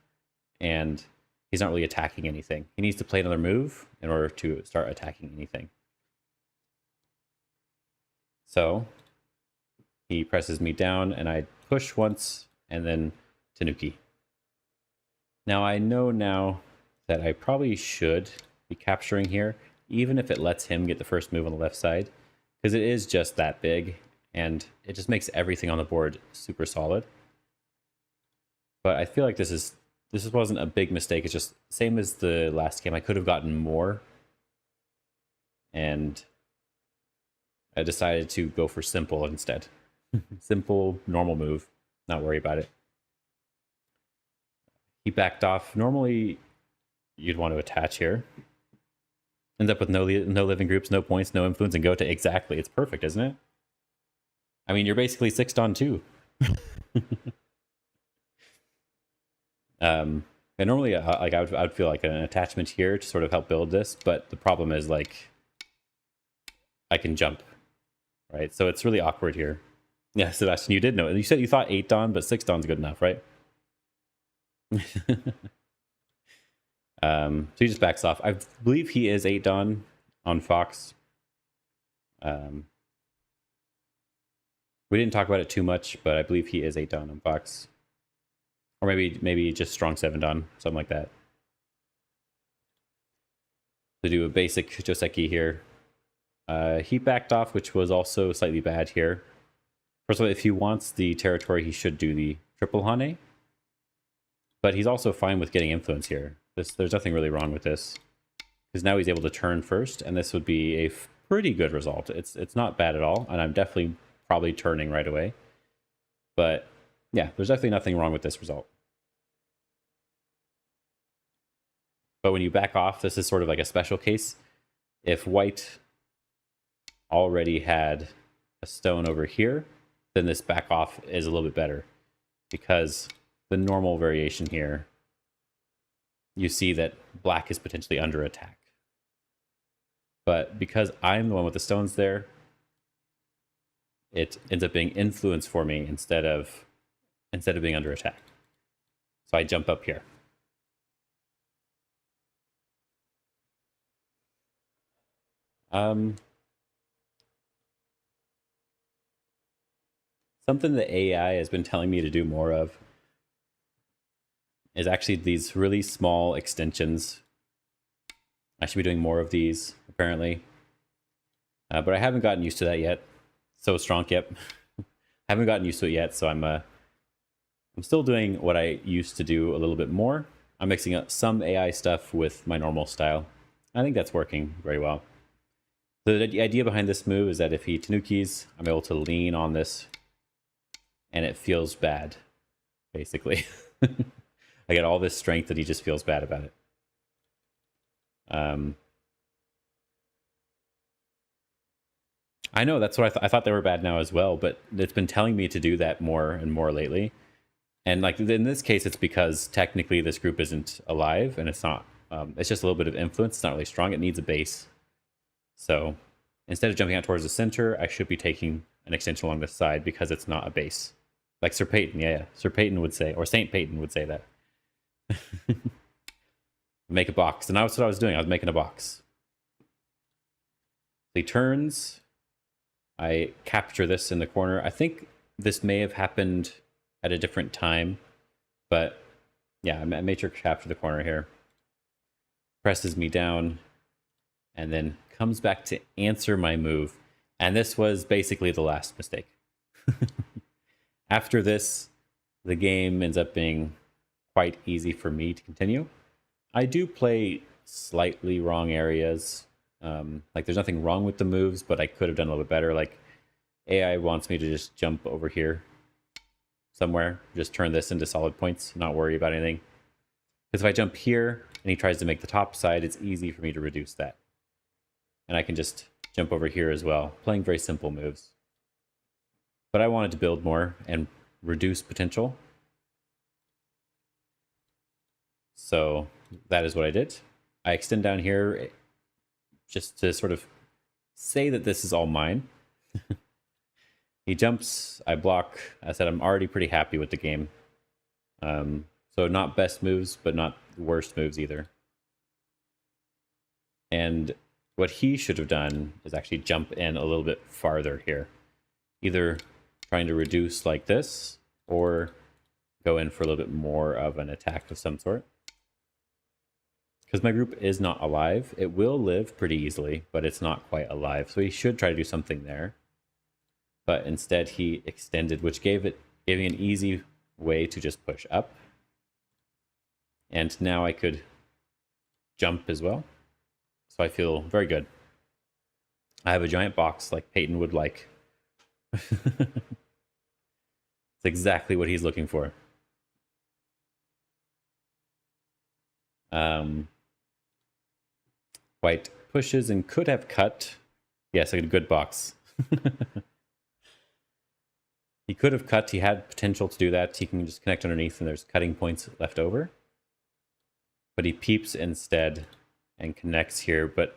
and he's not really attacking anything. He needs to play another move in order to start attacking anything. So he presses me down, and I push once, and then Tanuki. Now I know now that I probably should be capturing here, even if it lets him get the first move on the left side, because it is just that big, and it just makes everything on the board super solid. But I feel like this wasn't a big mistake. It's just same as the last game. I could have gotten more, and I decided to go for simple instead. Simple, normal move. Not worry about it. He backed off. Normally, you'd want to attach here. End up with no living groups, no points, no influence, and go to exactly. It's perfect, isn't it? I mean, you're basically 6'd on 2. And normally, like I would feel like an attachment here to sort of help build this, but the problem is like I can jump, right? So it's really awkward here. Yeah, Sebastian, you did know it. You said you thought 8 Dawn, but 6 Dawn's good enough, right? So he just backs off. I believe he is 8 Dawn on Fox. We didn't talk about it too much, but I believe he is 8 Dawn on Fox. Or maybe just strong 7 Dawn, something like that. To do a basic Joseki here. He backed off, which was also slightly bad here. First of all, if he wants the territory, he should do the triple Hane. But he's also fine with getting influence here. There's nothing really wrong with this, because now he's able to turn first, and this would be a pretty good result. It's not bad at all, and I'm definitely probably turning right away. But yeah, there's definitely nothing wrong with this result. But when you back off, this is sort of like a special case. If white already had a stone over here, then this back off is a little bit better, because the normal variation here, you see that black is potentially under attack. But because I'm the one with the stones there, it ends up being influence for me instead of being under attack. So I jump up here. Something that AI has been telling me to do more of is actually these really small extensions. I should be doing more of these, apparently. But I haven't gotten used to that yet. So strong, yep. Haven't gotten used to it yet, so I'm still doing what I used to do a little bit more. I'm mixing up some AI stuff with my normal style. I think that's working very well. The idea behind this move is that if he tanukis, I'm able to lean on this, and it feels bad, basically. I get all this strength that he just feels bad about it. I know, that's what I thought they were bad now as well, but it's been telling me to do that more and more lately. And like in this case, it's because technically this group isn't alive and it's not, it's just a little bit of influence. It's not really strong. It needs a base. So instead of jumping out towards the center, I should be taking an extension along the side because it's not a base. Like Sir Peyton, yeah. Sir Peyton would say, or Saint Peyton would say that. Make a box. And that's what I was doing. I was making a box. He turns. I capture this in the corner. I think this may have happened at a different time, but yeah, I made sure to capture the corner here. Presses me down and then comes back to answer my move. And this was basically the last mistake. After this, the game ends up being quite easy for me to continue. I do play slightly wrong areas. Like there's nothing wrong with the moves, but I could have done a little bit better. Like AI wants me to just jump over here somewhere, just turn this into solid points, not worry about anything. Because if I jump here and he tries to make the top side, it's easy for me to reduce that. And I can just jump over here as well, playing very simple moves. But I wanted to build more and reduce potential. So that is what I did. I extend down here just to sort of say that this is all mine. He jumps, I block. I said I'm already pretty happy with the game. So not best moves, but not worst moves either. And what he should have done is actually jump in a little bit farther here. Either trying to reduce like this, or go in for a little bit more of an attack of some sort. Because my group is not alive. It will live pretty easily, but it's not quite alive. So he should try to do something there. But instead he extended, which gave me an easy way to just push up. And now I could jump as well. So I feel very good. I have a giant box like Peyton would like. It's exactly what he's looking for. White pushes and could have cut. Yes, a good box. He could have cut. He had potential to do that. He can just connect underneath and there's cutting points left over. But he peeps instead and connects here. But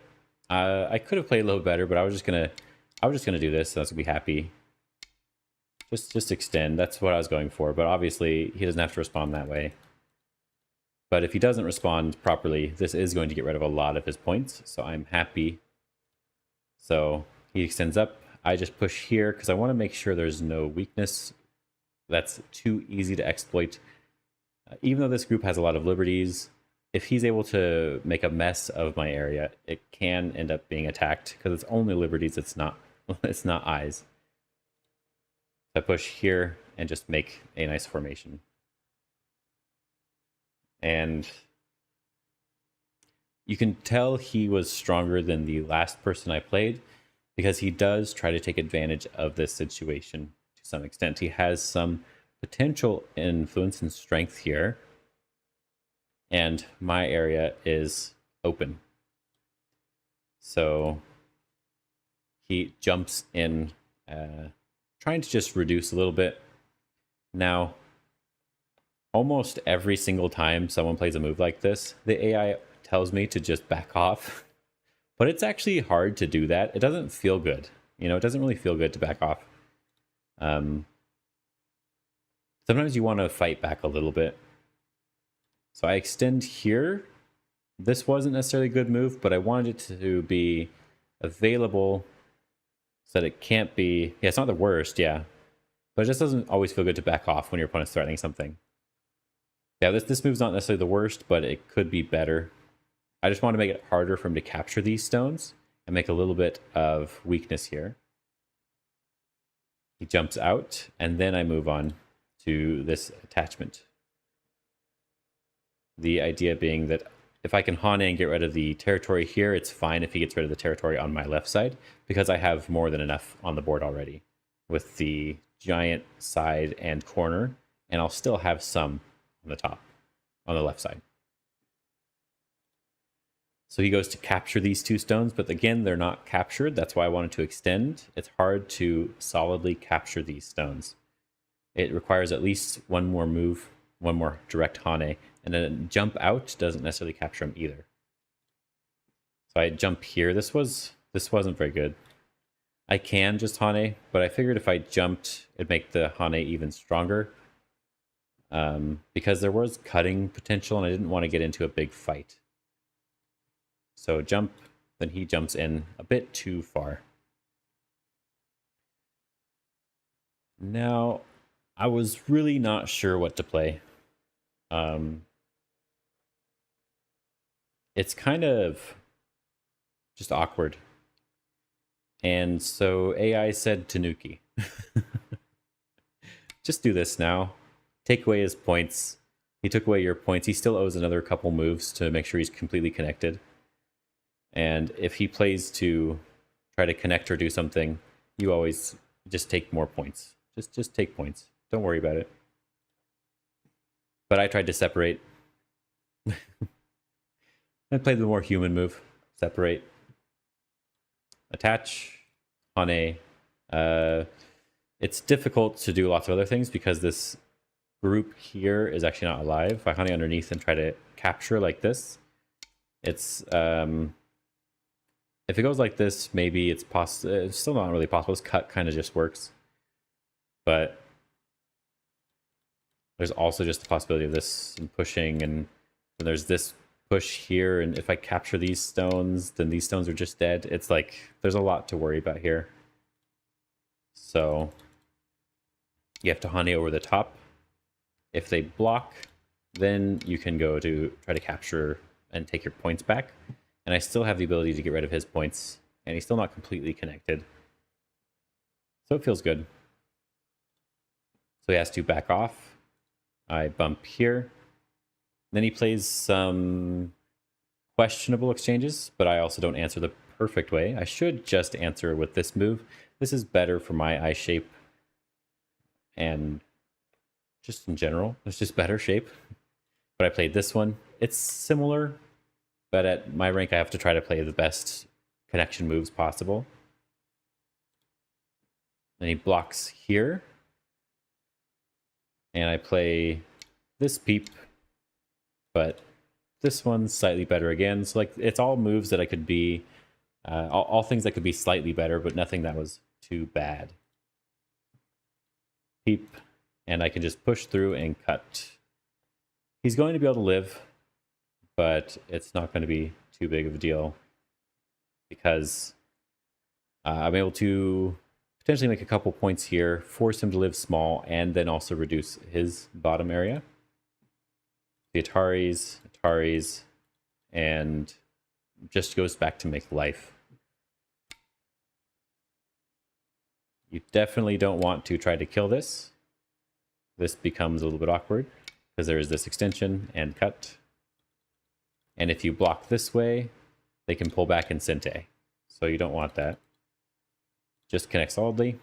I could have played a little better, but I was just gonna do this. So I was gonna be happy. Just extend. That's what I was going for. But obviously he doesn't have to respond that way. But if he doesn't respond properly, this is going to get rid of a lot of his points. So I'm happy. So he extends up. I just push here because I want to make sure there's no weakness that's too easy to exploit. Even though this group has a lot of liberties, if he's able to make a mess of my area, it can end up being attacked because it's only liberties. It's not eyes. So I push here and just make a nice formation. And you can tell he was stronger than the last person I played because he does try to take advantage of this situation to some extent. He has some potential influence and strength here. And my area is open. So he jumps in, trying to just reduce a little bit. Now, almost every single time someone plays a move like this, the AI tells me to just back off. But it's actually hard to do that. It doesn't feel good. You know, it doesn't really feel good to back off. Sometimes you want to fight back a little bit. So I extend here. This wasn't necessarily a good move, but I wanted it to be available so that it can't be... Yeah, it's not the worst, yeah. But it just doesn't always feel good to back off when your opponent's threatening something. Yeah, this move's not necessarily the worst, but it could be better. I just want to make it harder for him to capture these stones and make a little bit of weakness here. He jumps out, and then I move on to this attachment. The idea being that if I can Hane and get rid of the territory here, it's fine if he gets rid of the territory on my left side, because I have more than enough on the board already with the giant side and corner, and I'll still have some on the top, on the left side. So he goes to capture these 2 stones, but again, they're not captured. That's why I wanted to extend. It's hard to solidly capture these stones. It requires at least one more move, one more direct Hane, and then jump out doesn't necessarily capture him either. So I jump here. This wasn't very good. I can just Hane, but I figured if I jumped, it'd make the Hane even stronger. Because there was cutting potential and I didn't want to get into a big fight. So jump, then he jumps in a bit too far. Now, I was really not sure what to play. It's kind of just awkward. And so AI said Tanuki, just do this now. Take away his points. He took away your points. He still owes another couple moves to make sure he's completely connected. And if he plays to try to connect or do something, you always just take more points. Just take points. Don't worry about it. But I tried to separate. I played the more human move. Separate. Attach. Hane. It's difficult to do lots of other things because this group here is actually not alive. If I Hane underneath and try to capture like this, it's if it goes like this, maybe it's possible. It's still not really possible. This cut kind of just works, but there's also just the possibility of this and pushing, and there's this push here. And if I capture these stones, then these stones are just dead. It's like there's a lot to worry about here. So you have to Hane over the top. If they block, then you can go to try to capture and take your points back. And I still have the ability to get rid of his points, and he's still not completely connected. So it feels good. So he has to back off. I bump here. Then he plays some questionable exchanges, but I also don't answer the perfect way. I should just answer with this move. This is better for my eye shape and just in general. It's just better shape. But I played this one. It's similar, but at my rank, I have to try to play the best connection moves possible. Then he blocks here. And I play this peep, but this one's slightly better again. So like it's all moves that I could be, all things that could be slightly better, but nothing that was too bad. Peep, and I can just push through and cut. He's going to be able to live, but it's not going to be too big of a deal because I'm able to potentially make a couple points here, force him to live small, and then also reduce his bottom area. The Ataris, and just goes back to make life. You definitely don't want to try to kill this. This becomes a little bit awkward because there is this extension and cut. And if you block this way, they can pull back and Sente. So you don't want that. Just connect solidly.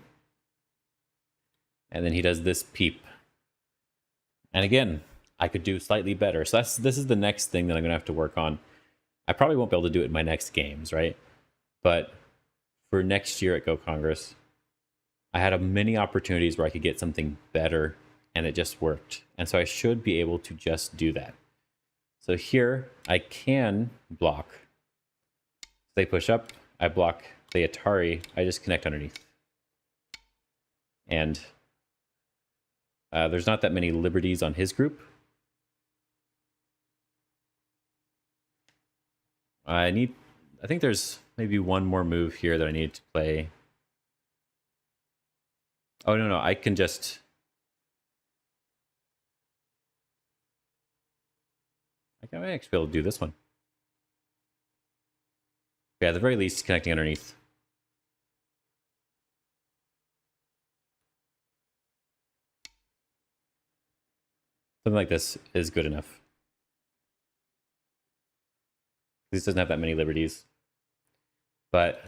And then he does this peep. And again, I could do slightly better. So this is the next thing that I'm going to have to work on. I probably won't be able to do it in my next games, right? But for next year at Go Congress, I had many opportunities where I could get something better, and it just worked. And so I should be able to just do that. So here, I can block. They push up, I block the Atari, I just connect underneath. And there's not that many liberties on his group. I think there's maybe one more move here that I need to play. Oh, no, I can just... I might actually be able to do this one. Yeah, at the very least, connecting underneath. Something like this is good enough. This doesn't have that many liberties. But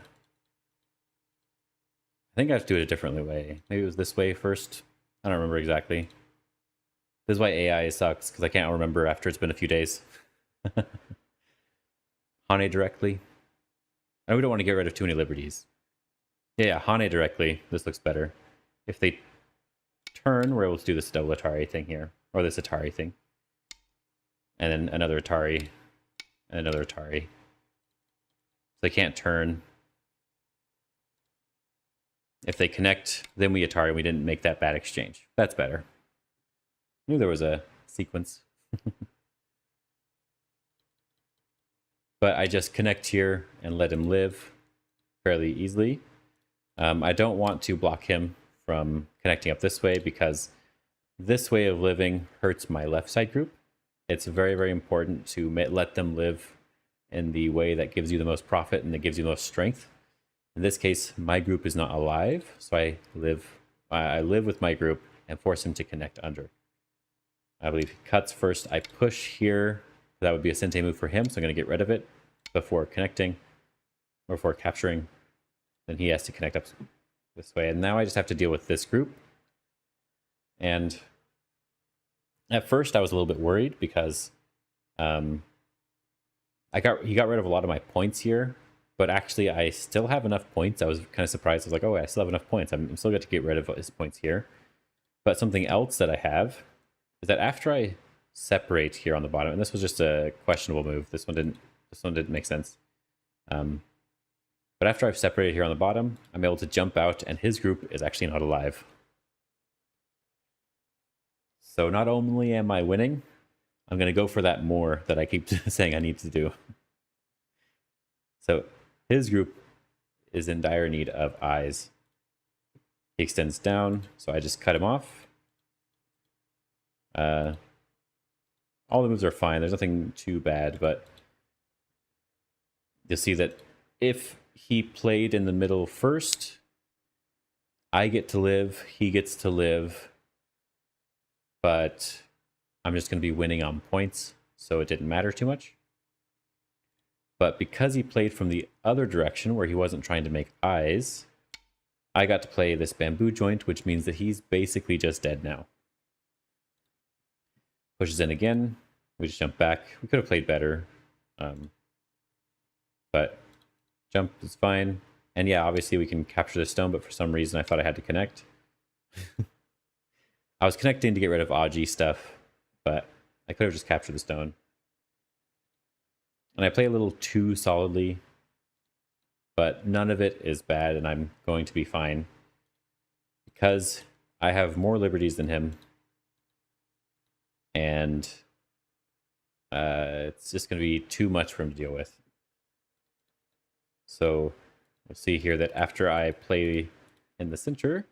I think I have to do it a different way. Maybe it was this way first. I don't remember exactly. This is why AI sucks, because I can't remember after it's been a few days. Hane directly. And we don't want to get rid of too many liberties. Yeah, Hane directly. This looks better. If they turn, we're able to do this double Atari thing here. Or this Atari thing. And then another Atari. And another Atari. So they can't turn. If they connect, then we Atari. We didn't make that bad exchange. That's better. Knew there was a sequence. But I just connect here and let him live fairly easily. I don't want to block him from connecting up this way because this way of living hurts my left side group. It's very, very important to let them live in the way that gives you the most profit and that gives you the most strength. In this case, my group is not alive, so I live with my group and force him to connect under. I believe he cuts first. I push here. That would be a Sente move for him, so I'm going to get rid of it before connecting or before capturing. Then he has to connect up this way. And now I just have to deal with this group. And at first I was a little bit worried because he got rid of a lot of my points here, but actually I still have enough points. I was kind of surprised. I was like, oh, I still have enough points. I'm still going to get rid of his points here. But something else that I have is that after I separate here on the bottom, and this was just a questionable move. This one didn't make sense. But after I've separated here on the bottom, I'm able to jump out, and his group is actually not alive. So not only am I winning, I'm going to go for that more that I keep saying I need to do. So his group is in dire need of eyes. He extends down, so I just cut him off. All the moves are fine. There's nothing too bad, but you'll see that if he played in the middle first, I get to live, he gets to live, but I'm just going to be winning on points, so it didn't matter too much. But because he played from the other direction where he wasn't trying to make eyes, I got to play this bamboo joint, which means that he's basically just dead now. Pushes in again. We just jump back. We could have played better. But jump is fine. And yeah, obviously we can capture the stone, but for some reason I thought I had to connect. I was connecting to get rid of Aji stuff, but I could have just captured the stone. And I play a little too solidly, but none of it is bad, and I'm going to be fine. Because I have more liberties than him. And it's just going to be too much for him to deal with. So we'll see here that after I play in the center,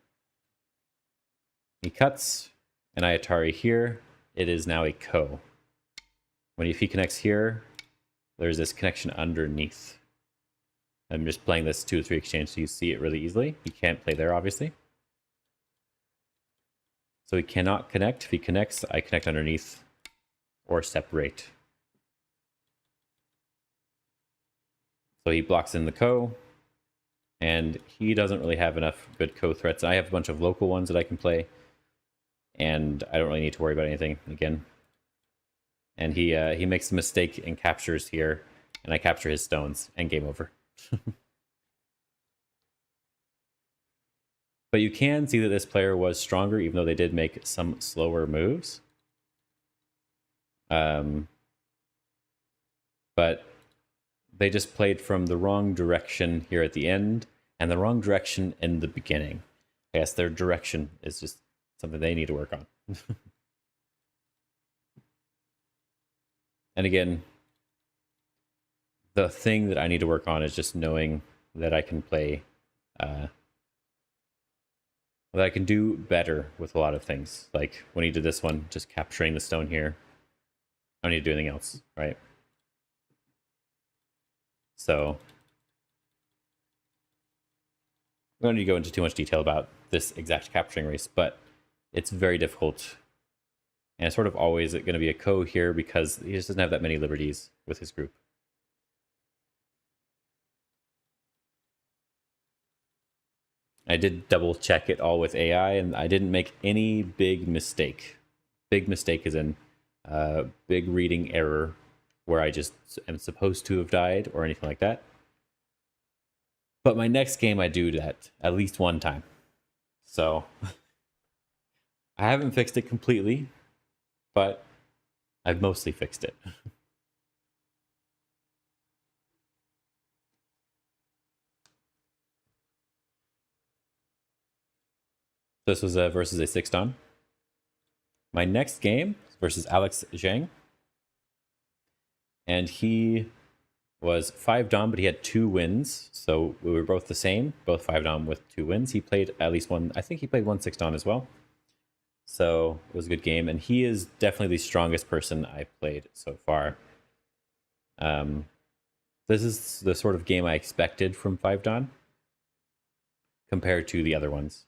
he cuts, and I Atari here. It is now a ko. If he connects here, there's this connection underneath. I'm just playing this 2-3 exchange so you see it really easily. He can't play there, obviously. So he cannot connect. If he connects, I connect underneath or separate. So he blocks in the ko, and he doesn't really have enough good ko threats. I have a bunch of local ones that I can play, and I don't really need to worry about anything again. And he makes a mistake and captures here, and I capture his stones, and game over. But you can see that this player was stronger, even though they did make some slower moves. But they just played from the wrong direction here at the end, and the wrong direction in the beginning. I guess their direction is just something they need to work on. And again, the thing that I need to work on is just knowing that I can play, that I can do better with a lot of things. Like when he did this one, just capturing the stone here. I don't need to do anything else, right? So we don't need to go into too much detail about this exact capturing race, but it's very difficult. And it's sort of always going to be a ko here because he just doesn't have that many liberties with his group. I did double check it all with AI, and I didn't make any big mistake. Big mistake is in big reading error. where I just am supposed to have died or anything like that. But my next game I do that at least one time. So I haven't fixed it completely, but I've mostly fixed it. This was versus a 6-dan. My next game is versus Alex Zhang. And he was 5-dan, but he had 2 wins. So we were both the same, both 5-dan with 2 wins. He played at least one, I think he played one 6-dan as well. So it was a good game. And he is definitely the strongest person I played so far. This is the sort of game I expected from 5-dan compared to the other ones.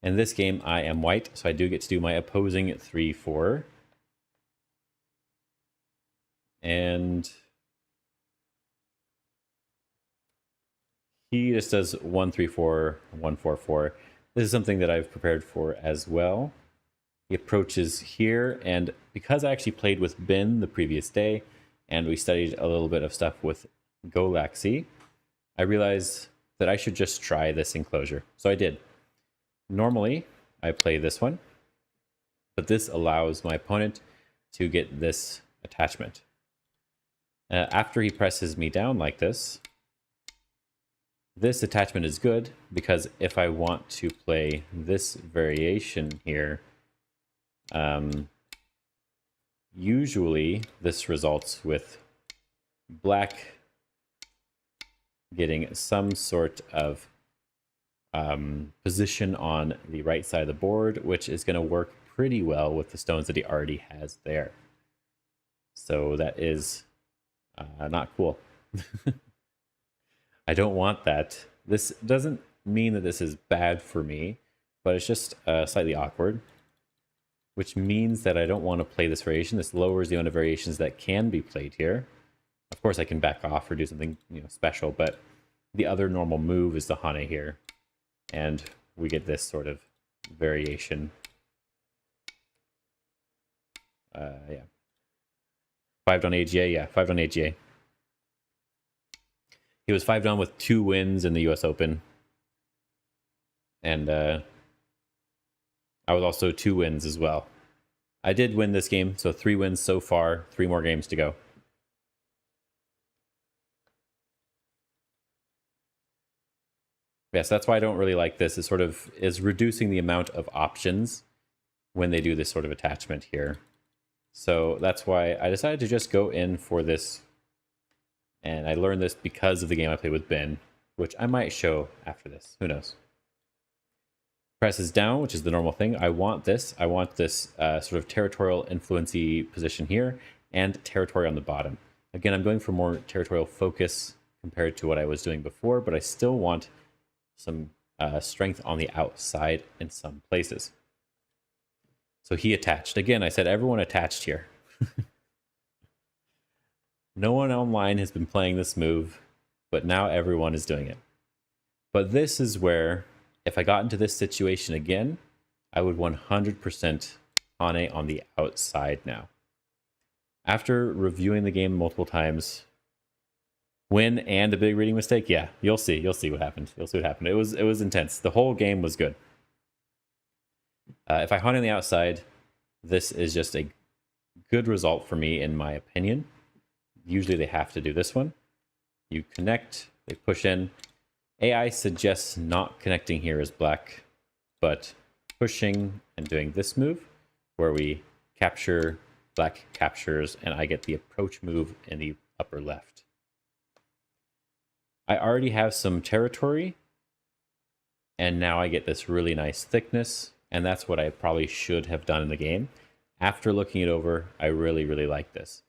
In this game, I am white, so I do get to do my opposing 3-4. And he just does 1-3-4, 1-4-4. This is something that I've prepared for as well. He approaches here, and because I actually played with Bin the previous day, and we studied a little bit of stuff with Galaxy, I realized that I should just try this enclosure. So I did. Normally, I play this one, but this allows my opponent to get this attachment. After he presses me down like this, this attachment is good because if I want to play this variation here, usually this results with black getting some sort of position on the right side of the board, which is going to work pretty well with the stones that he already has there. So that is not cool. I don't want that. This doesn't mean that this is bad for me, but it's just slightly awkward, which means that I don't want to play this variation. This lowers the amount of variations that can be played here. Of course, I can back off or do something special, but the other normal move is the Hane here. And we get this sort of variation. Yeah. 5-dan AGA, yeah, 5-dan AGA. He was 5-dan with 2 wins in the US Open. And I was also 2 wins as well. I did win this game, so 3 wins so far, 3 more games to go. Yes, that's why I don't really like this. It sort of is reducing the amount of options when they do this sort of attachment here. So that's why I decided to just go in for this. And I learned this because of the game I played with Ben, which I might show after this. Who knows? Presses down, which is the normal thing. I want this. I want this sort of territorial influency position here and territory on the bottom. Again, I'm going for more territorial focus compared to what I was doing before, but I still want some strength on the outside in some places. So he attached. Again, I said everyone attached here. No one online has been playing this move, but now everyone is doing it. But this is where, if I got into this situation again, I would 100% Hane on the outside now. After reviewing the game multiple times, win and a big reading mistake, yeah, you'll see what happened. You'll see what happened. It was intense. The whole game was good. If I Hane on the outside, this is just a good result for me, in my opinion. Usually they have to do this one. You connect, they push in. AI suggests not connecting here as black, but pushing and doing this move, where we capture, black captures, and I get the approach move in the upper left. I already have some territory, and now I get this really nice thickness, and that's what I probably should have done in the game. After looking it over, I really, really like this.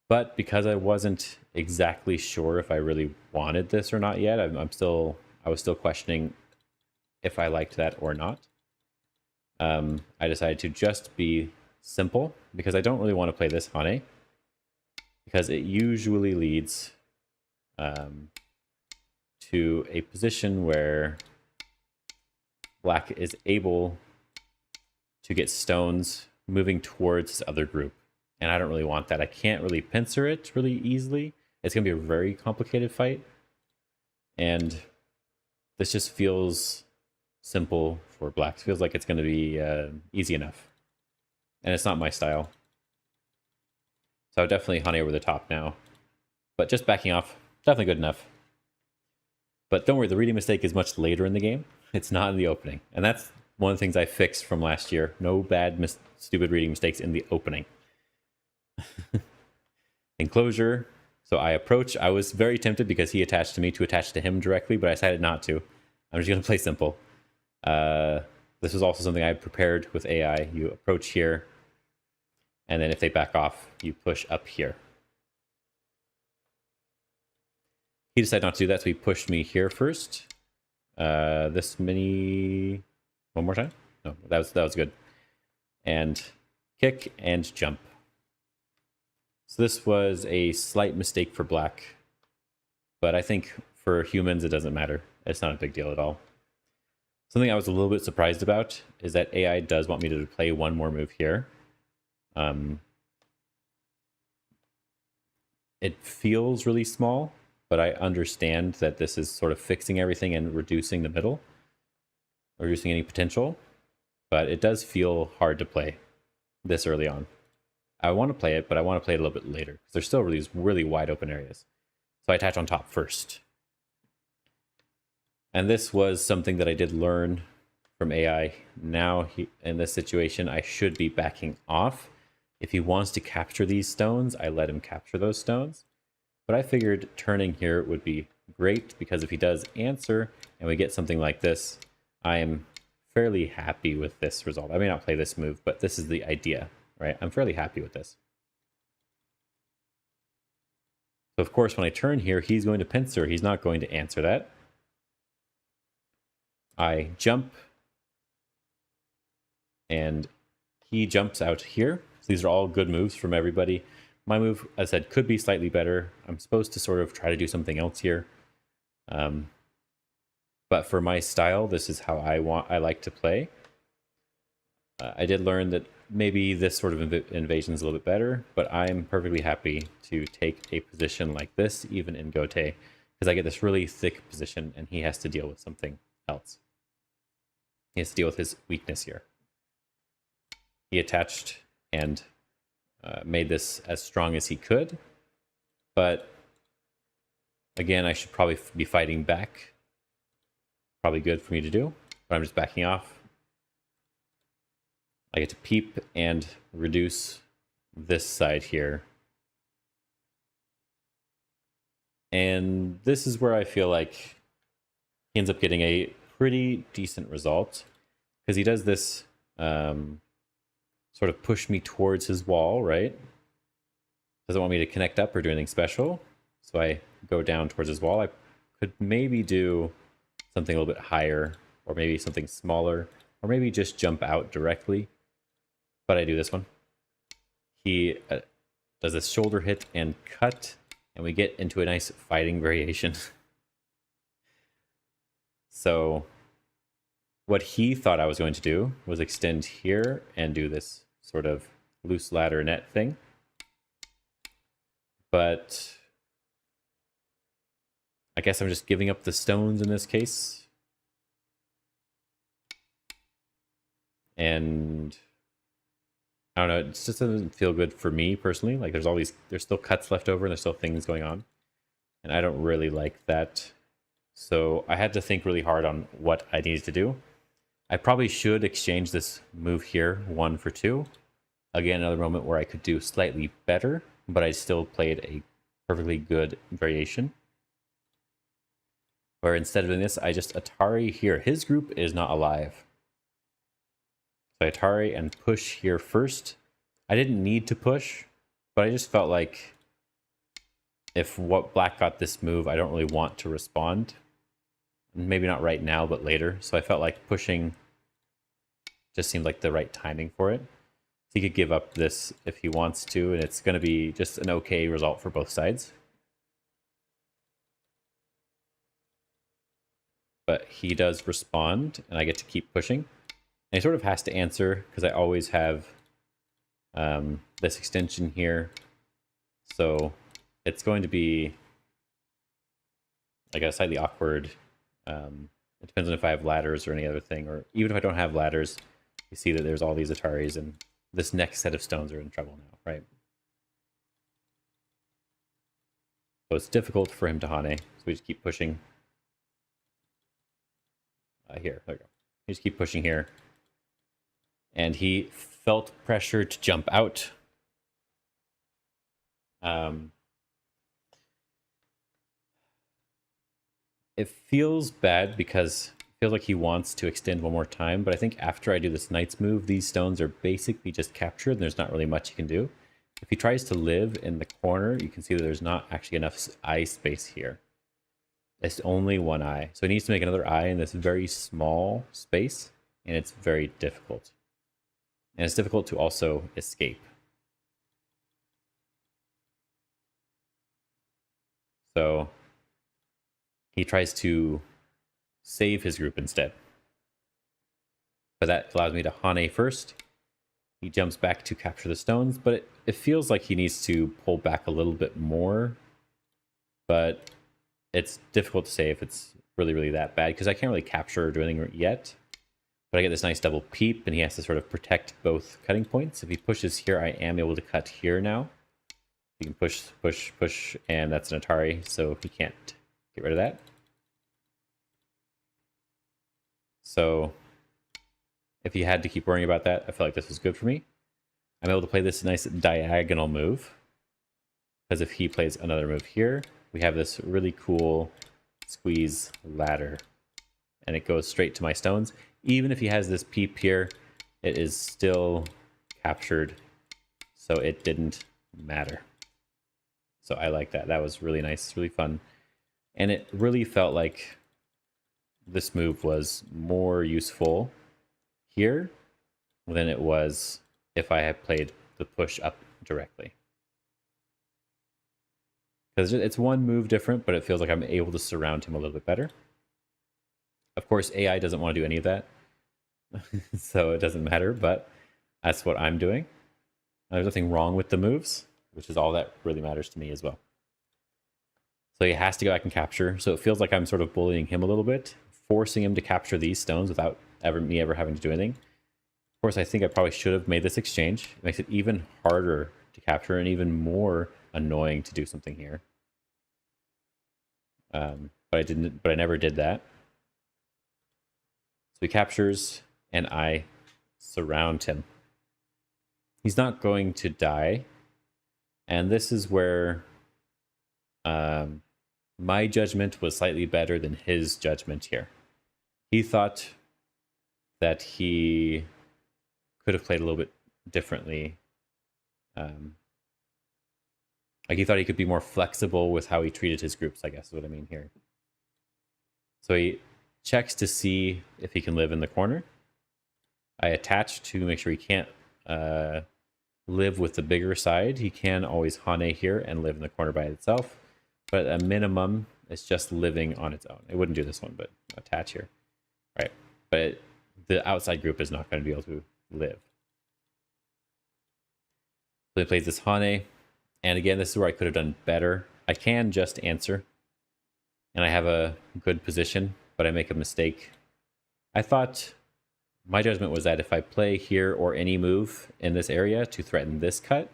But because I wasn't exactly sure if I really wanted this or not yet, I was still questioning if I liked that or not. I decided to just be simple, because I don't really want to play this Hane, because it usually leads to a position where black is able to get stones moving towards this other group. and I don't really want that. I can't really pincer it really easily. It's going to be a very complicated fight, and this just feels simple for black. It feels like it's going to be easy enough, and it's not my style. So I would definitely honey over the top now, but just backing off, definitely good enough. But don't worry, the reading mistake is much later in the game. It's not in the opening, and that's one of the things I fixed from last year. No bad, stupid reading mistakes in the opening. Enclosure. So I approach. I was very tempted because he attached to me to attach to him directly, but I decided not to. I'm just going to play simple. This was also something I prepared with AI. You approach here, and then if they back off, you push up here. He decided not to do that, so he pushed me here first. This mini... One more time? No, that was good. And kick and jump. So this was a slight mistake for black, but I think for humans it doesn't matter. It's not a big deal at all. Something I was a little bit surprised about is that AI does want me to play one more move here. It feels really small, but I understand that this is sort of fixing everything and reducing the middle, or reducing any potential, but it does feel hard to play this early on. I want to play it, but I want to play it a little bit later, because there's still these really wide open areas. So I attach on top first. And this was something that I did learn from AI. Now, in this situation, I should be backing off. If he wants to capture these stones, I let him capture those stones. But I figured turning here would be great, because if he does answer and we get something like this, I am fairly happy with this result. I may not play this move, but this is the idea, right? I'm fairly happy with this. So of course, when I turn here, he's going to pincer. He's not going to answer that. I jump, and he jumps out here. So these are all good moves from everybody. My move, as I said, could be slightly better. I'm supposed to sort of try to do something else here. But for my style, this is how I like to play. I did learn that maybe this sort of invasion is a little bit better, but I'm perfectly happy to take a position like this, even in Gote, because I get this really thick position and he has to deal with something else. He has to deal with his weakness here. He attached and made this as strong as he could, but again, I should probably be fighting back. Probably good for me to do, but I'm just backing off. I get to peep and reduce this side here. And this is where I feel like he ends up getting a pretty decent result, because he does this sort of push me towards his wall, right? Doesn't want me to connect up or do anything special. So I go down towards his wall. I could maybe do something a little bit higher, or maybe something smaller, or maybe just jump out directly. But I do this one. He does a shoulder hit and cut, and we get into a nice fighting variation. So what he thought I was going to do was extend here and do this sort of loose ladder net thing. But I guess I'm just giving up the stones in this case. And I don't know, it just doesn't feel good for me personally. Like there's still cuts left over and there's still things going on. And I don't really like that. So I had to think really hard on what I needed to do. I probably should exchange this move here, 1 for 2. Again, another moment where I could do slightly better, but I still played a perfectly good variation. Where instead of doing this, I just Atari here. His group is not alive. So I Atari and push here first. I didn't need to push, but I just felt like if black got this move, I don't really want to respond. Maybe not right now, but later. So I felt like pushing just seemed like the right timing for it. He could give up this if he wants to, and it's going to be just an okay result for both sides. But he does respond, and I get to keep pushing. And he sort of has to answer, because I always have this extension here. So it's going to be like a slightly awkward. It depends on if I have ladders or any other thing, or even if I don't have ladders, you see that there's all these Ataris, and this next set of stones are in trouble now, right? So it's difficult for him to Hane, so we just keep pushing. Here, there we go. We just keep pushing here. And he felt pressure to jump out. It feels bad because it feels like he wants to extend one more time, but I think after I do this Knight's move, these stones are basically just captured, and there's not really much he can do. If he tries to live in the corner, you can see that there's not actually enough eye space here. It's only one eye. So he needs to make another eye in this very small space, and it's very difficult. And it's difficult to also escape. So he tries to save his group instead. But that allows me to Hane first. He jumps back to capture the stones, but it feels like he needs to pull back a little bit more. But it's difficult to say if it's really, really that bad, because I can't really capture or do anything yet. But I get this nice double peep, and he has to sort of protect both cutting points. If he pushes here, I am able to cut here now. He can push, push, push, and that's an Atari, so he can't get rid of that. So if he had to keep worrying about that, I feel like this was good for me. I'm able to play this nice diagonal move, because if he plays another move here, we have this really cool squeeze ladder, and it goes straight to my stones. Even if he has this peep here, it is still captured, so it didn't matter. So I like that. That was really nice, really fun. And it really felt like this move was more useful here than it was if I had played the push up directly. Because it's one move different, but it feels like I'm able to surround him a little bit better. Of course, AI doesn't want to do any of that, so it doesn't matter, but that's what I'm doing. There's nothing wrong with the moves, which is all that really matters to me as well. So he has to go back and capture, so it feels like I'm sort of bullying him a little bit, forcing him to capture these stones without me ever having to do anything. Of course, I think I probably should have made this exchange. It makes it even harder to capture and even more annoying to do something here. But I never did that. So he captures, and I surround him. He's not going to die. And this is where my judgment was slightly better than his judgment here. He thought that he could have played a little bit differently. Like he thought he could be more flexible with how he treated his groups, I guess is what I mean here. So he checks to see if he can live in the corner. I attach to make sure he can't live with the bigger side. He can always Hane here and live in the corner by itself. But at a minimum, it's just living on its own. It wouldn't do this one, but attach here. Right. But the outside group is not going to be able to live. So he plays this Hane. And again, this is where I could have done better. I can just answer. And I have a good position, but I make a mistake. I thought my judgment was that if I play here or any move in this area to threaten this cut,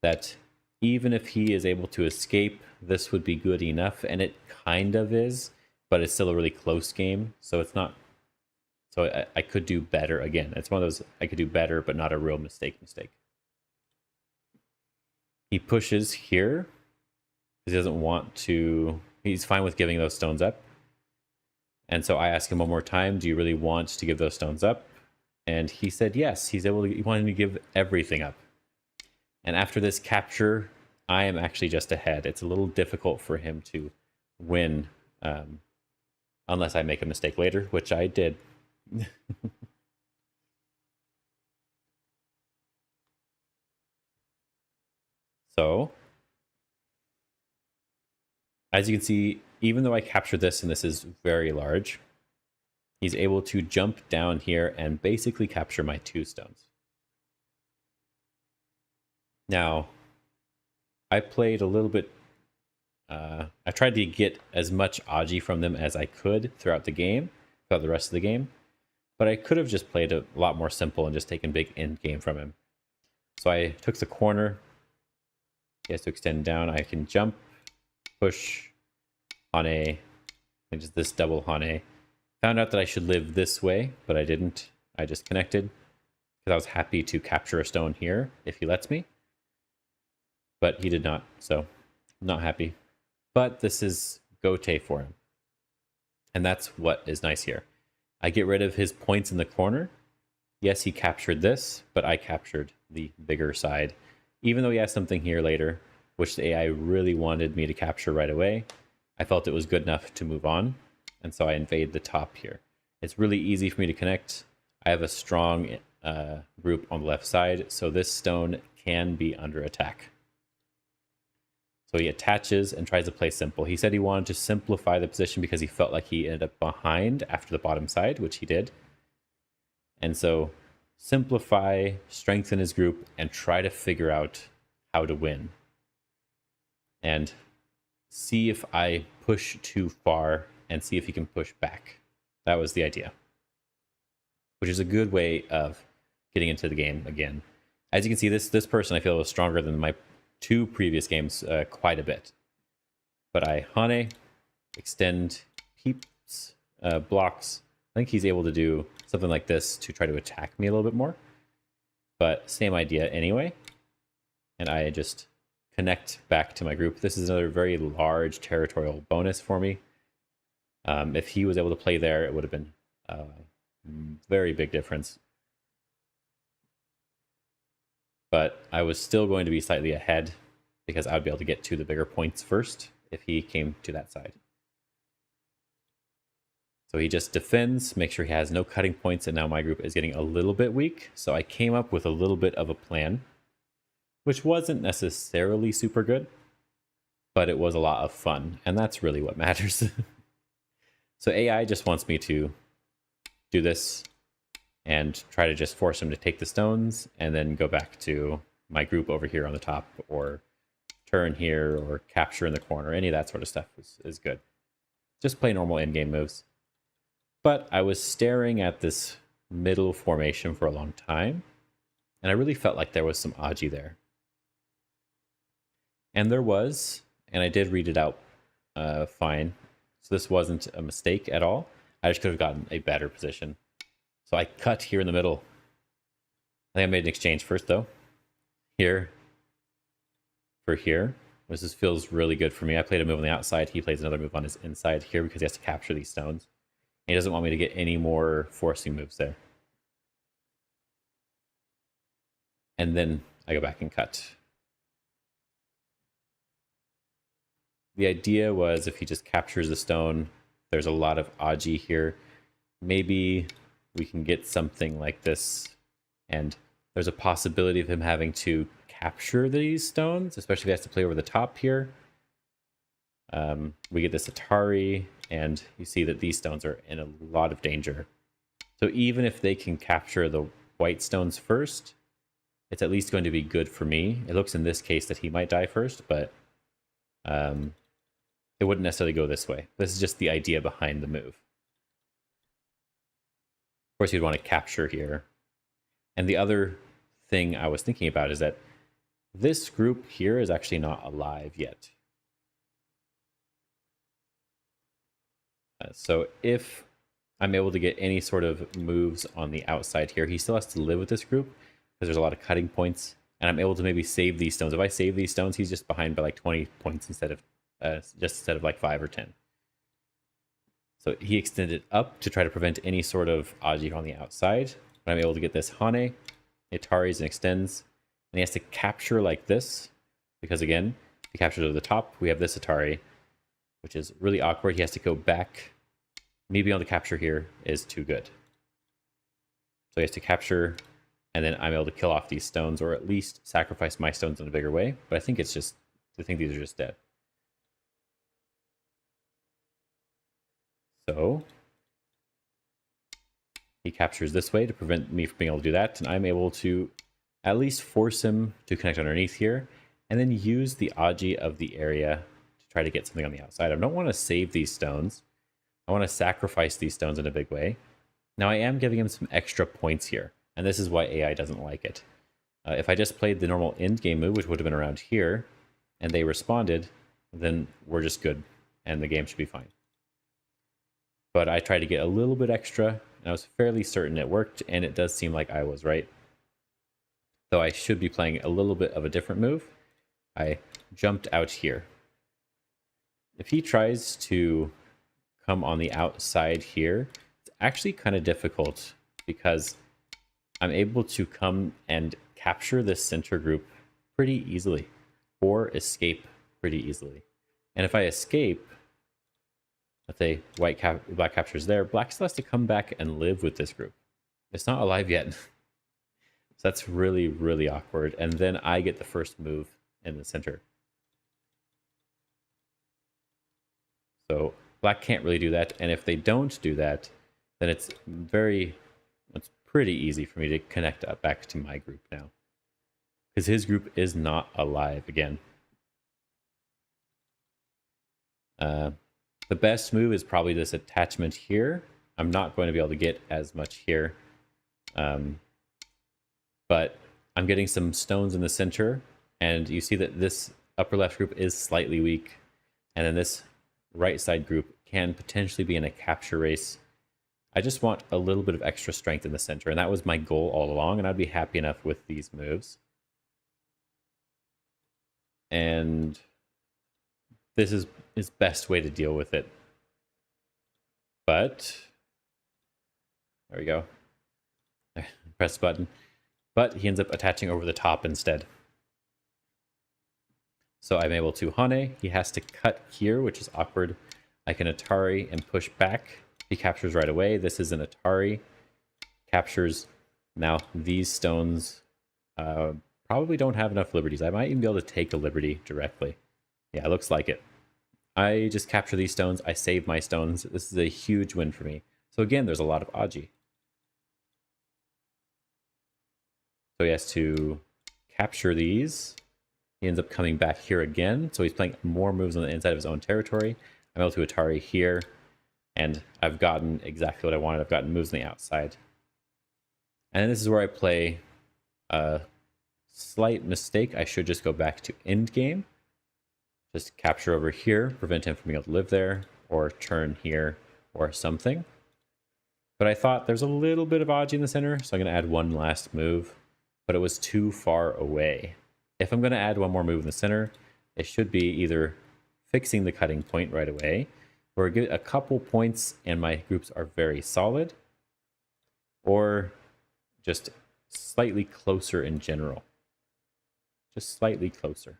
that even if he is able to escape, this would be good enough. And it kind of is, but it's still a really close game. So it's not. So I could do better. Again, it's one of those I could do better, but not a real mistake. He pushes here because he doesn't want to. He's fine with giving those stones up. And so I asked him one more time, do you really want to give those stones up? And he said yes. He wanted to give everything up. And after this capture, I am actually just ahead. It's a little difficult for him to win unless I make a mistake later, which I did. So, as you can see, even though I captured this and this is very large, he's able to jump down here and basically capture my 2 stones. Now, I played a little bit. I tried to get as much Aji from them as I could throughout the game, throughout the rest of the game. But I could have just played a lot more simple and just taken big end game from him. So I took the corner. He has to extend down. I can jump, push, Hane, and just this double Hane. Found out that I should live this way, but I didn't. I just connected because I was happy to capture a stone here if he lets me. But he did not, so I'm not happy. But this is Gote for him. And that's what is nice here. I get rid of his points in the corner. Yes, he captured this, but I captured the bigger side. Even though he has something here later, which the AI really wanted me to capture right away, I felt it was good enough to move on. And so I invade the top here. It's really easy for me to connect. I have a strong group on the left side, so this stone can be under attack. So he attaches and tries to play simple. He said he wanted to simplify the position because he felt like he ended up behind after the bottom side, which he did. And so simplify, strengthen his group, and try to figure out how to win. And see if I push too far and see if he can push back. That was the idea. Which is a good way of getting into the game again. As you can see, this person I feel was stronger than my 2 previous games quite a bit. But I Hane, extend, peeps, blocks. I think he's able to do something like this to try to attack me a little bit more. But same idea anyway. And I just connect back to my group. This is another very large territorial bonus for me. If he was able to play there, it would have been a very big difference. But I was still going to be slightly ahead because I would be able to get to the bigger points first if he came to that side. So he just defends, make sure he has no cutting points, and now my group is getting a little bit weak. So I came up with a little bit of a plan, which wasn't necessarily super good, but it was a lot of fun, and that's really what matters. So AI just wants me to do this and try to just force him to take the stones and then go back to my group over here on the top, or turn here, or capture in the corner. Any of that sort of stuff is good. Just play normal in-game moves. But I was staring at this middle formation for a long time, and I really felt like there was some Aji there. And there was, and I did read it out fine. So this wasn't a mistake at all. I just could have gotten a better position. So I cut here in the middle. I think I made an exchange first, though. Here for here. This feels really good for me. I played a move on the outside. He plays another move on his inside here because he has to capture these stones. And he doesn't want me to get any more forcing moves there. And then I go back and cut. The idea was if he just captures the stone, there's a lot of Aji here. Maybe we can get something like this, and there's a possibility of him having to capture these stones, especially if he has to play over the top here. We get this Atari, and you see that these stones are in a lot of danger. So even if they can capture the white stones first, it's at least going to be good for me. It looks in this case that he might die first, but it wouldn't necessarily go this way. This is just the idea behind the move. Of course, you'd want to capture here. And the other thing I was thinking about is that this group here is actually not alive yet. So if I'm able to get any sort of moves on the outside here, he still has to live with this group because there's a lot of cutting points. And I'm able to maybe save these stones. If I save these stones, he's just behind by like 20 points instead of like 5 or 10. So he extended up to try to prevent any sort of Aji on the outside. But I'm able to get this Hane, Ataris, and extends. And he has to capture like this. Because again, if he captures over the top, we have this Atari, which is really awkward. He has to go back. Me being able to capture here is too good. So he has to capture, and then I'm able to kill off these stones, or at least sacrifice my stones in a bigger way. But I think these are just dead. So he captures this way to prevent me from being able to do that, and I'm able to at least force him to connect underneath here, and then use the Aji of the area to try to get something on the outside. I don't want to save these stones. I want to sacrifice these stones in a big way. Now I am giving him some extra points here, and this is why AI doesn't like it. If I just played the normal end game move, which would have been around here, and they responded, then we're just good, and the game should be fine. But I tried to get a little bit extra, and I was fairly certain it worked, and it does seem like I was right. Though I should be playing a little bit of a different move. I jumped out here. If he tries to come on the outside here, it's actually kind of difficult because I'm able to come and capture this center group pretty easily, or escape pretty easily. And if I escape, let's say black captures there, black still has to come back and live with this group. It's not alive yet. So that's really, really awkward. And then I get the first move in the center. So black can't really do that. And if they don't do that, then it's pretty easy for me to connect up back to my group now. Because his group is not alive again. The best move is probably this attachment here. I'm not going to be able to get as much here. But I'm getting some stones in the center. And you see that this upper left group is slightly weak. And then this right side group can potentially be in a capture race. I just want a little bit of extra strength in the center, and that was my goal all along, and I'd be happy enough with these moves. And this is his best way to deal with it. But there we go. Press the button. But he ends up attaching over the top instead. So I'm able to Hane. He has to cut here, which is awkward. I can Atari and push back. He captures right away. This is an Atari. Captures. Now these stones probably don't have enough liberties. I might even be able to take a liberty directly. Yeah, it looks like it. I just capture these stones. I save my stones. This is a huge win for me. So again, there's a lot of Aji. So he has to capture these. He ends up coming back here again. So he's playing more moves on the inside of his own territory. I'm able to Atari here. And I've gotten exactly what I wanted. I've gotten moves on the outside. And this is where I play a slight mistake. I should just go back to end game. Just capture over here, prevent him from being able to live there, or turn here, or something. But I thought there's a little bit of Aji in the center, so I'm going to add one last move. But it was too far away. If I'm going to add one more move in the center, it should be either fixing the cutting point right away, or get a couple points and my groups are very solid, or just slightly closer in general. Just slightly closer.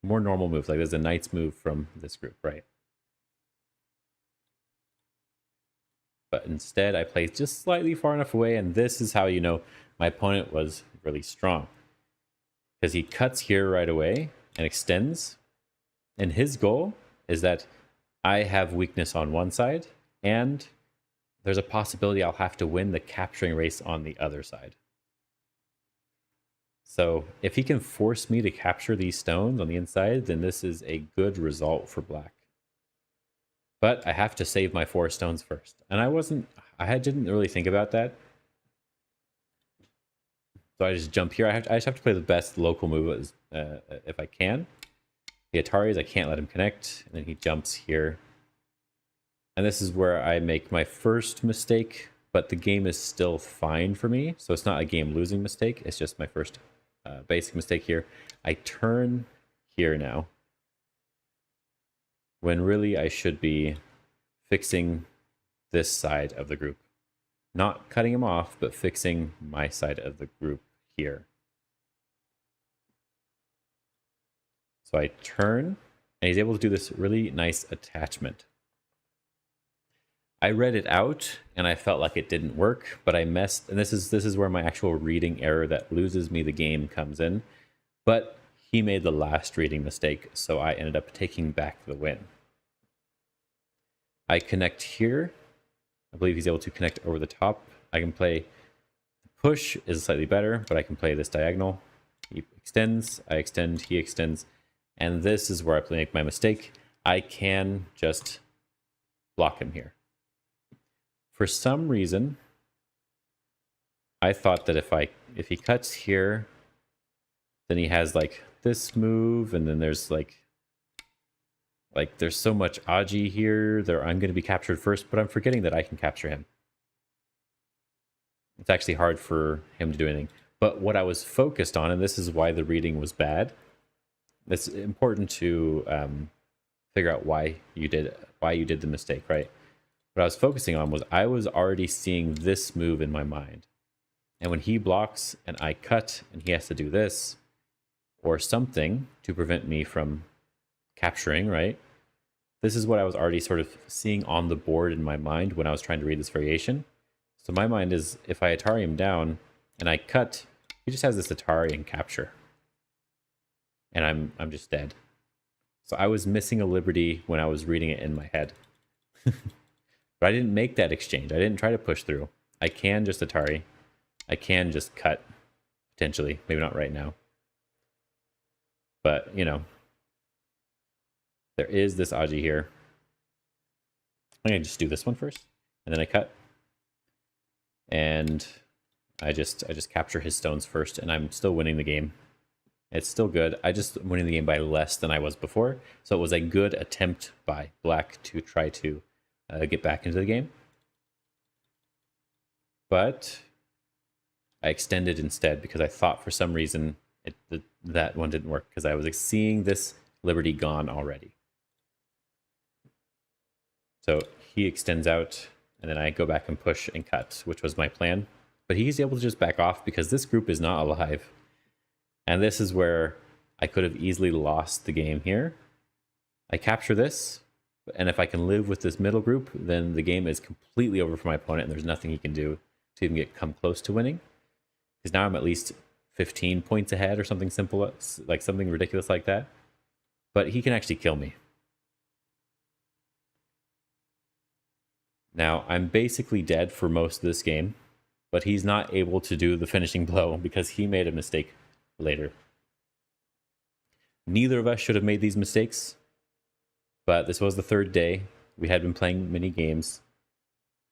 More normal moves, like there's a knight's move from this group, right? But instead I played just slightly far enough away, and this is how you know my opponent was really strong. Because he cuts here right away and extends, and his goal is that I have weakness on one side, and there's a possibility I'll have to win the capturing race on the other side. So if he can force me to capture these stones on the inside, then this is a good result for black. But I have to save my 4 stones first. And I didn't really think about that. So I just jump here. I just have to play the best local move if I can. The Ataris, I can't let him connect. And then he jumps here. And this is where I make my first mistake, but the game is still fine for me. So it's not a game-losing mistake. It's just my first basic mistake here. I turn here now, when really I should be fixing this side of the group. Not cutting him off, but fixing my side of the group here. So I turn, and he's able to do this really nice attachment. I read it out, and I felt like it didn't work, but I messed, and this is where my actual reading error that loses me the game comes in. But he made the last reading mistake, so I ended up taking back the win. I connect here. I believe he's able to connect over the top. I can play the push is slightly better, but I can play this diagonal. He extends, I extend, he extends. And this is where I make my mistake. I can just block him here. For some reason, I thought that if he cuts here, then he has like this move, and then there's like there's so much Aji here, I'm going to be captured first, but I'm forgetting that I can capture him. It's actually hard for him to do anything. But what I was focused on, and this is why the reading was bad, it's important to figure out why you did the mistake, right? What I was focusing on was I was already seeing this move in my mind. And when he blocks and I cut and he has to do this or something to prevent me from capturing, right? This is what I was already sort of seeing on the board in my mind when I was trying to read this variation. So my mind is, if I Atari him down and I cut, he just has this Atari and capture. And I'm just dead. So I was missing a liberty when I was reading it in my head. But I didn't make that exchange. I didn't try to push through. I can just Atari. I can just cut, potentially. Maybe not right now. But, you know, there is this Aji here. I'm going to just do this one first. And then I cut. And I just capture his stones first. And I'm still winning the game. It's still good. I just winning the game by less than I was before. So it was a good attempt by Black to try to get back into the game. But I extended instead because I thought for some reason that one didn't work because I was like seeing this liberty gone already. So he extends out and then I go back and push and cut, which was my plan. But he's able to just back off because this group is not alive. And this is where I could have easily lost the game here. I capture this, and if I can live with this middle group, then the game is completely over for my opponent and there's nothing he can do to even come close to winning. Because now I'm at least 15 points ahead or something simple, like something ridiculous like that. But he can actually kill me. Now, I'm basically dead for most of this game, but he's not able to do the finishing blow because he made a mistake later. Neither of us should have made these mistakes, but this was the third day. We had been playing many games,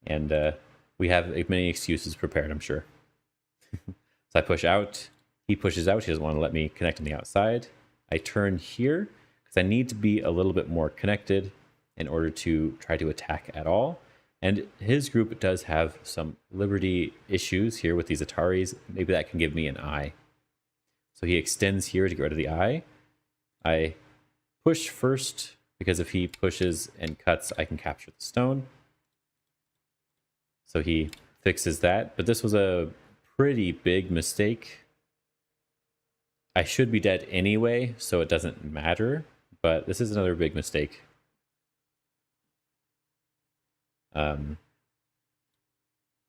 and we have many excuses prepared, I'm sure. So I push out. He pushes out. He doesn't want to let me connect on the outside. I turn here because I need to be a little bit more connected in order to try to attack at all. And his group does have some liberty issues here with these Ataris. Maybe that can give me an eye. So he extends here to get rid of the eye. I push first because if he pushes and cuts, I can capture the stone. So he fixes that. But this was a pretty big mistake. I should be dead anyway, so it doesn't matter. But this is another big mistake.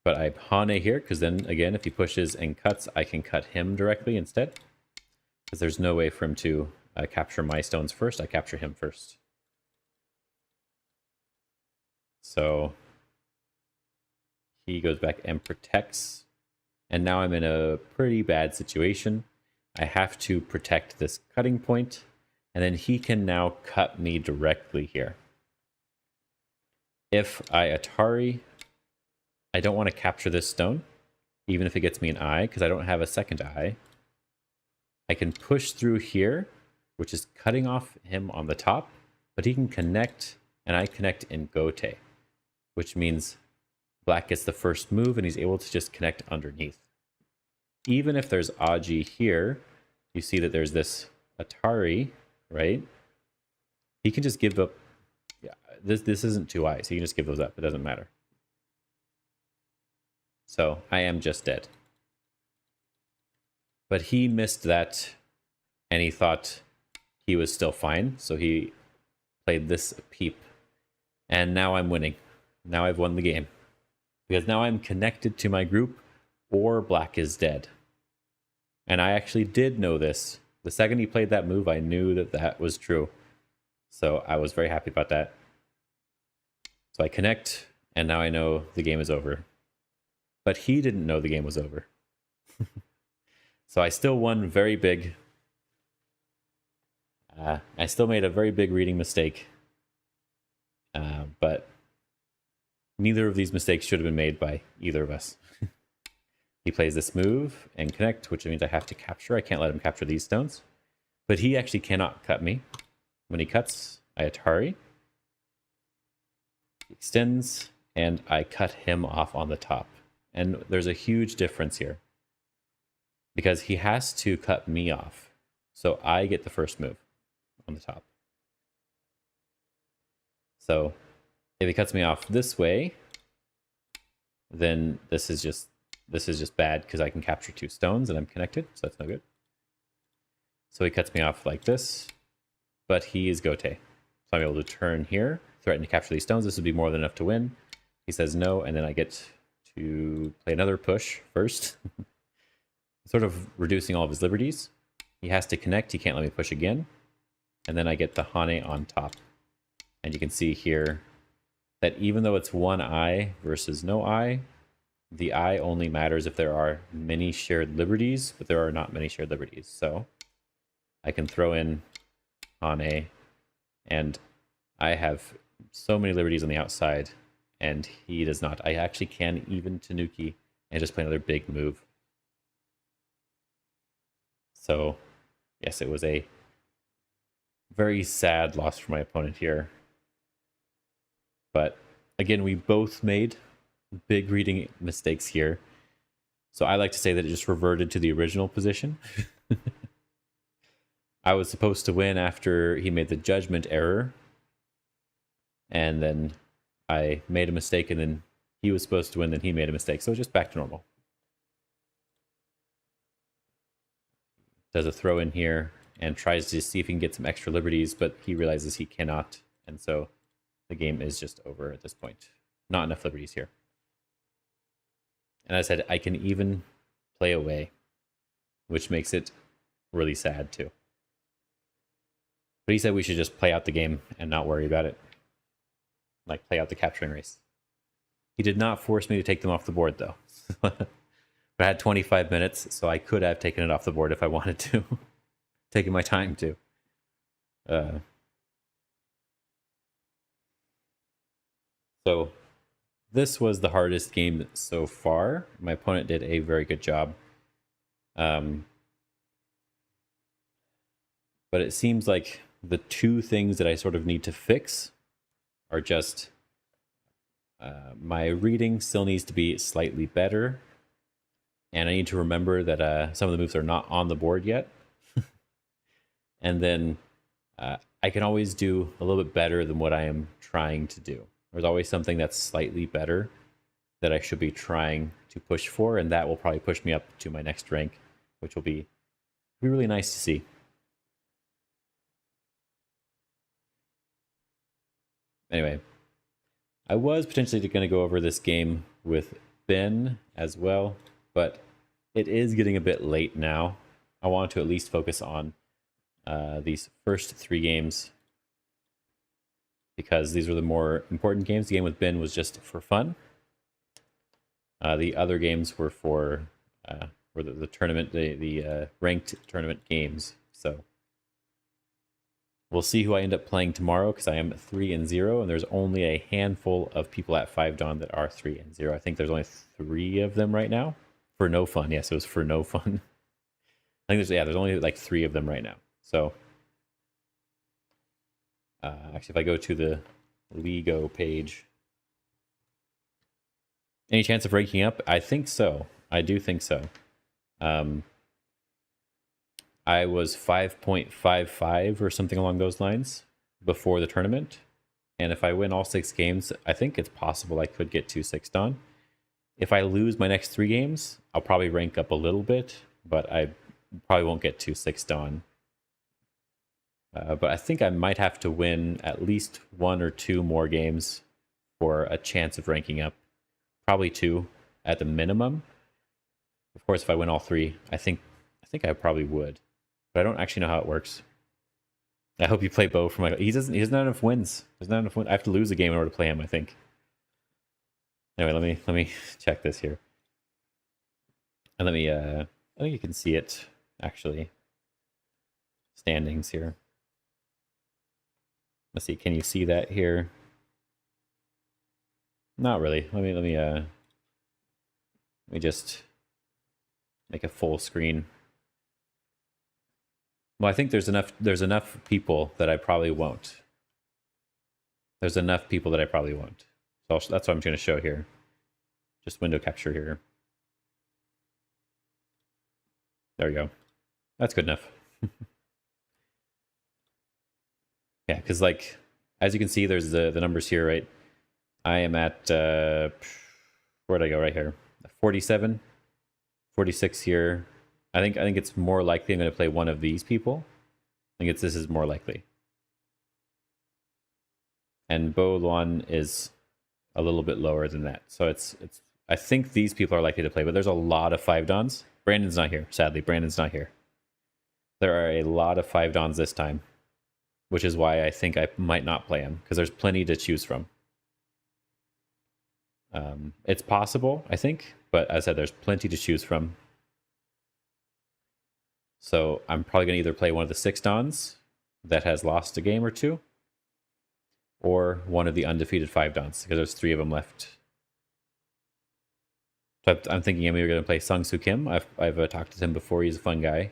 But I Hane here, because then, again, if he pushes and cuts, I can cut him directly instead. Because there's no way for him to capture my stones first. I capture him first. So he goes back and protects. And now I'm in a pretty bad situation. I have to protect this cutting point, and then he can now cut me directly here. If I Atari, I don't want to capture this stone, even if it gets me an eye, because I don't have a second eye. I can push through here, which is cutting off him on the top, but he can connect, and I connect in Gote, which means Black gets the first move, and he's able to just connect underneath. Even if there's Aji here, you see that there's this Atari, right? He can just give up. Yeah, this isn't two eyes. He can just give those up. It doesn't matter. So I am just dead. But he missed that, and he thought he was still fine. So he played this peep. And now I'm winning. Now I've won the game. Because now I'm connected to my group, or Black is dead. And I actually did know this. The second he played that move, I knew that that was true. So I was very happy about that. So I connect, and now I know the game is over. But he didn't know the game was over. So I still won very big. I still made a very big reading mistake. But neither of these mistakes should have been made by either of us. He plays this move and connect, which means I have to capture. I can't let him capture these stones. But he actually cannot cut me. When he cuts, I Atari. He extends, and I cut him off on the top. And there's a huge difference here, because he has to cut me off. So I get the first move on the top. So if he cuts me off this way, then this is just bad because I can capture 2 stones and I'm connected, so that's no good. So he cuts me off like this, but he is Gote. So I'm able to turn here, threaten to capture these stones. This would be more than enough to win. He says no, and then I get to play another push first. Sort of reducing all of his liberties. He has to connect, he can't let me push again. And then I get the Hane on top. And you can see here that even though it's one eye versus no eye, the eye only matters if there are many shared liberties, but there are not many shared liberties. So I can throw in Hane, and I have so many liberties on the outside, and he does not. I actually can even Tanuki and just play another big move. So, yes, it was a very sad loss for my opponent here. But again, we both made big reading mistakes here. So I like to say that it just reverted to the original position. I was supposed to win after he made the judgment error. And then I made a mistake, and then he was supposed to win, then he made a mistake. So it's just back to normal. Does a throw in here and tries to see if he can get some extra liberties, but he realizes he cannot. And so the game is just over at this point. Not enough liberties here. And I said, I can even play away, which makes it really sad too. But he said we should just play out the game and not worry about it. Like, play out the capturing race. He did not force me to take them off the board, though. But I had 25 minutes, so I could have taken it off the board if I wanted to. Taking my time to. So this was the hardest game so far. My opponent did a very good job. But it seems like the 2 things that I sort of need to fix are just my reading still needs to be slightly better. And I need to remember that some of the moves are not on the board yet. And then I can always do a little bit better than what I am trying to do. There's always something that's slightly better that I should be trying to push for, and that will probably push me up to my next rank, which will be really nice to see. Anyway, I was potentially going to go over this game with Ben as well, but it is getting a bit late now. I want to at least focus on these first 3 games, because these were the more important games. The game with Ben was just for fun. The other games were for the tournament, the ranked tournament games. So we'll see who I end up playing tomorrow, because I am 3-0, and there's only a handful of people at 5 Dawn that are 3-0. I think there's only 3 of them right now. For no fun. Yes, it was for no fun. I think there's only like 3 of them right now. So actually, if I go to the Lego page, any chance of ranking up? I think so. I do think so. I was 5.55 or something along those lines before the tournament. And if I win all 6 games, I think it's possible I could get to 6 Dawn. If I lose my next 3 games, I'll probably rank up a little bit, but I probably won't get to 6 Dawn. But I think I might have to win at least 1 or 2 more games for a chance of ranking up. Probably 2 at the minimum. Of course, if I win all 3, I think I probably would. But I don't actually know how it works. I hope you play Bo for my... He doesn't have enough wins. There's not enough wins. I have to lose a game in order to play him, I think. Anyway, let me check this here. And let me, I think you can see it actually. Standings here. Let's see, can you see that here? Not really. Let me just make a full screen. Well, I think there's enough people that I probably won't. There's enough people that I probably won't. So that's what I'm going to show here. Just window capture here. There we go. That's good enough. Yeah, because like, as you can see, there's the numbers here, right? I am at, where'd I go? Right here. 47, 46 here. I think it's more likely I'm going to play one of these people. I think this is more likely. And Bo Luan is a little bit lower than that. So I think these people are likely to play, but there's a lot of 5-dons. Brandon's not here. Sadly, Brandon's not here. There are a lot of 5-dons this time, which is why I think I might not play him, because there's plenty to choose from. It's possible, I think, but as I said, there's plenty to choose from. So I'm probably going to either play one of the 6-dons that has lost a game or two, or one of the undefeated 5-dons, because there's 3 of them left. So I'm thinking I'm either going to play Sung Soo Kim. I've talked to him before. He's a fun guy.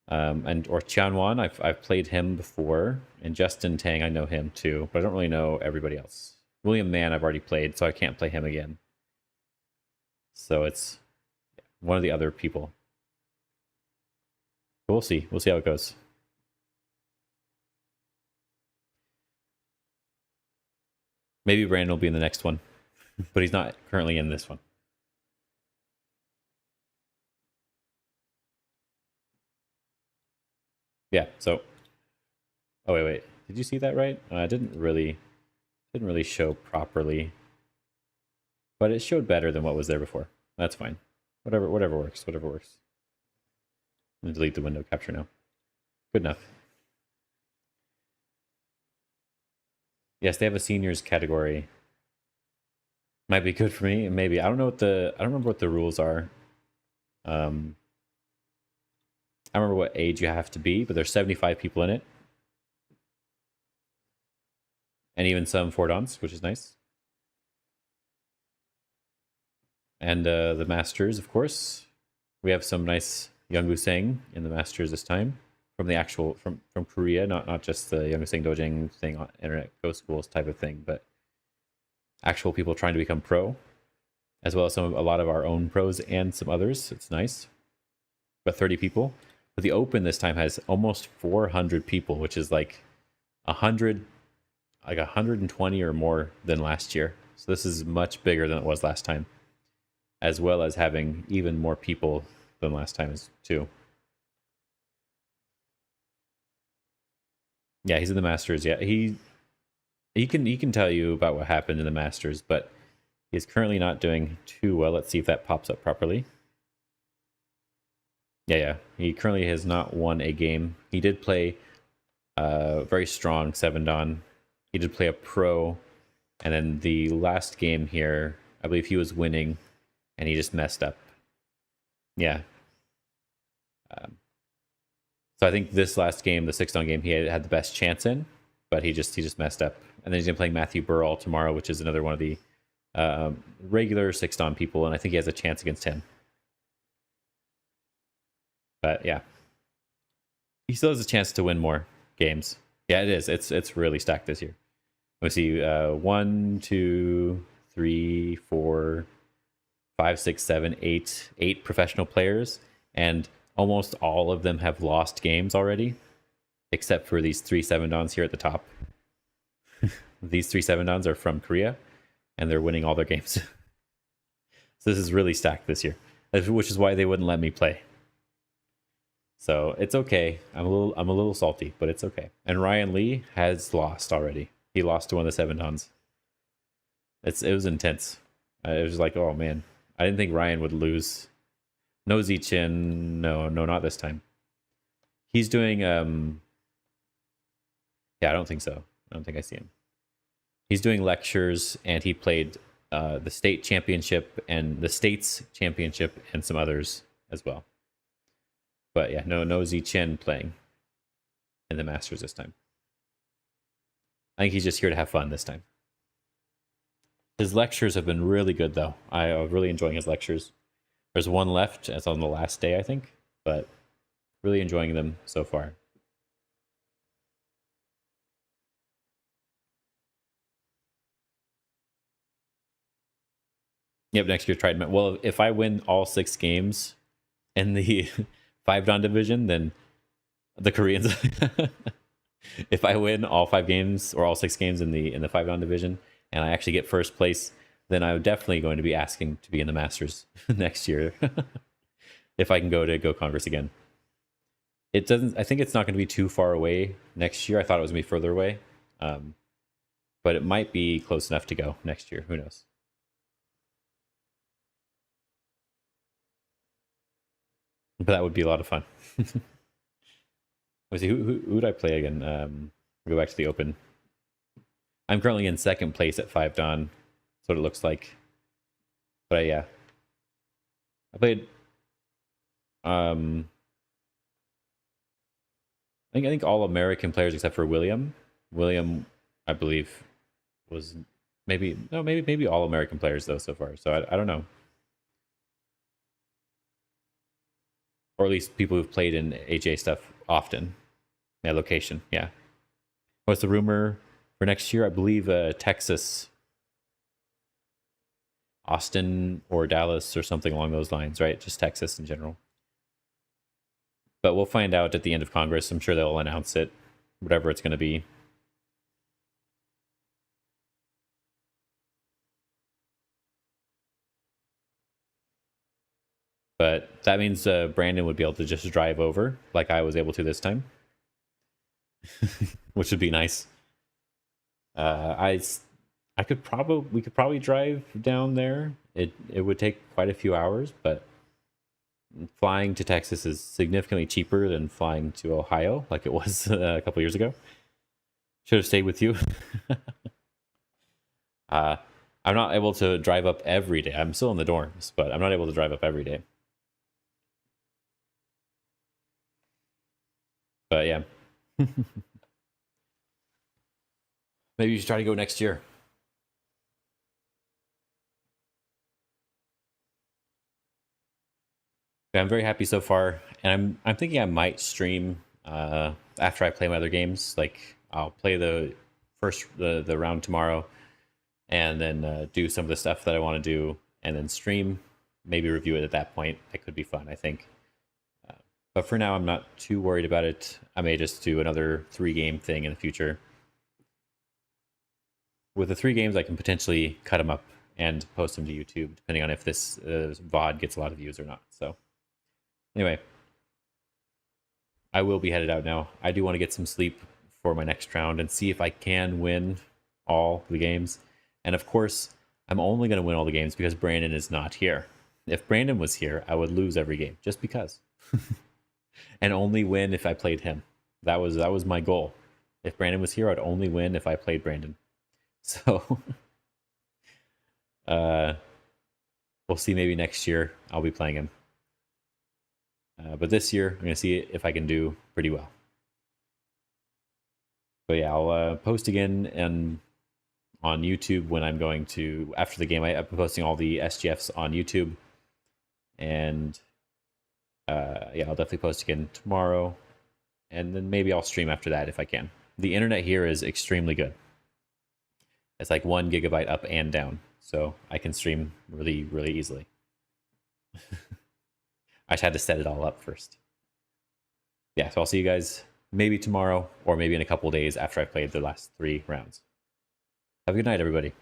Or Qian Wan. I've played him before, and Justin Tang, I know him too, but I don't really know everybody else. William Mann I've already played, so I can't play him again. So it's one of the other people. But we'll see. We'll see how it goes. Maybe Brandon will be in the next one, but he's not currently in this one. Yeah, so... Oh, wait. Did you see that right? I didn't really show properly. But it showed better than what was there before. That's fine. Whatever works. I'm gonna delete the window capture now. Good enough. Yes, they have a seniors category. Might be good for me, maybe. I don't remember what the rules are. I don't remember what age you have to be, but there's 75 people in it. And even some 4-dons, which is nice. And the Masters, of course. We have some nice Youngwoo in the Masters this time. From the actual, from Korea, not just the Youngwoo Dojang thing on Internet Go Schools type of thing, but actual people trying to become pro. As well as a lot of our own pros and some others. It's nice. But 30 people. But the Open this time has almost 400 people, which is like 120 or more than last year. So this is much bigger than it was last time, as well as having even more people than last time too. Yeah, he's in the Masters. Yeah, he can tell you about what happened in the Masters, but he's currently not doing too well. Let's see if that pops up properly. Yeah. He currently has not won a game. He did play very strong 7-dan. He did play a pro, and then the last game here, I believe he was winning, and he just messed up. Yeah. So I think this last game, the 6-dan game, he had the best chance in, but he just messed up. And then he's gonna play Matthew Burrell tomorrow, which is another one of the regular 6-dan people, and I think he has a chance against him. But yeah, he still has a chance to win more games. Yeah, it is. It's really stacked this year. Let me see. 1, 2, 3, 4, 5, 6, 7, 8 professional players, and almost all of them have lost games already, except for these 3 7-dans here at the top. These 3 7-dans are from Korea, and they're winning all their games. So this is really stacked this year, which is why they wouldn't let me play. So it's okay. I'm a little salty, but it's okay. And Ryan Lee has lost already. He lost to one of the 7-dans. It was intense. It was like, oh man, I didn't think Ryan would lose. No Zichin, no, not this time. He's doing yeah, I don't think so. I don't think I see him. He's doing lectures, and he played the state championship and the states championship and some others as well. But yeah, no Z Chen playing in the Masters this time. I think he's just here to have fun this time. His lectures have been really good, though. I'm really enjoying his lectures. There's one left, as on the last day, I think, but really enjoying them so far. Yep, next year tried. Well, if I win all 6 games in the 5-dan division, then the Koreans. If I win all 5 games or all 6 games in the 5-dan division, and I actually get first place, then I'm definitely going to be asking to be in the Masters next year. If I can go Congress again. It doesn't. I think it's not going to be too far away next year. I thought it was going to be further away, but it might be close enough to go next year. Who knows? But that would be a lot of fun. Let's see, who would I play again? Go back to the Open. I'm currently in 2nd place at 5-dan. That's what it looks like. But yeah, I played. I think all American players except for William. William, I believe, was maybe all American players though so far. So I don't know. Or at least people who've played in HA stuff often. Yeah, location. Yeah. What's the rumor for next year? I believe Texas, Austin, or Dallas, or something along those lines, right? Just Texas in general. But we'll find out at the end of Congress. I'm sure they'll announce it, whatever it's going to be. But that means Brandon would be able to just drive over like I was able to this time. Which would be nice. We could probably drive down there. It would take quite a few hours, but flying to Texas is significantly cheaper than flying to Ohio, like it was a couple years ago. Should have stayed with you. I'm not able to drive up every day. I'm still in the dorms, but I'm not able to drive up every day. But yeah. Maybe you should try to go next year. Yeah, I'm very happy so far, and I'm thinking I might stream after I play my other games. Like I'll play the round tomorrow, and then do some of the stuff that I want to do, and then stream. Maybe review it at that point. That could be fun, I think. But for now, I'm not too worried about it. I may just do another 3-game thing in the future. With the 3 games, I can potentially cut them up and post them to YouTube, depending on if this VOD gets a lot of views or not. So anyway, I will be headed out now. I do want to get some sleep for my next round and see if I can win all the games. And of course, I'm only going to win all the games because Brandon is not here. If Brandon was here, I would lose every game just because. And only win if I played him. That was my goal. If Brandon was here, I'd only win if I played Brandon. So we'll see. Maybe next year I'll be playing him. But this year I'm gonna see if I can do pretty well. But yeah, I'll post again and on YouTube when I'm going to after the game. I'm posting all the SGFs on YouTube, and yeah, I'll definitely post again tomorrow, and then maybe I'll stream after that if I can. The internet here is extremely good. It's like 1 gigabyte up and down, so I can stream really, really easily. I just had to set it all up first. Yeah, so I'll see you guys maybe tomorrow or maybe in a couple days after I've played the last 3 rounds. Have a good night, everybody.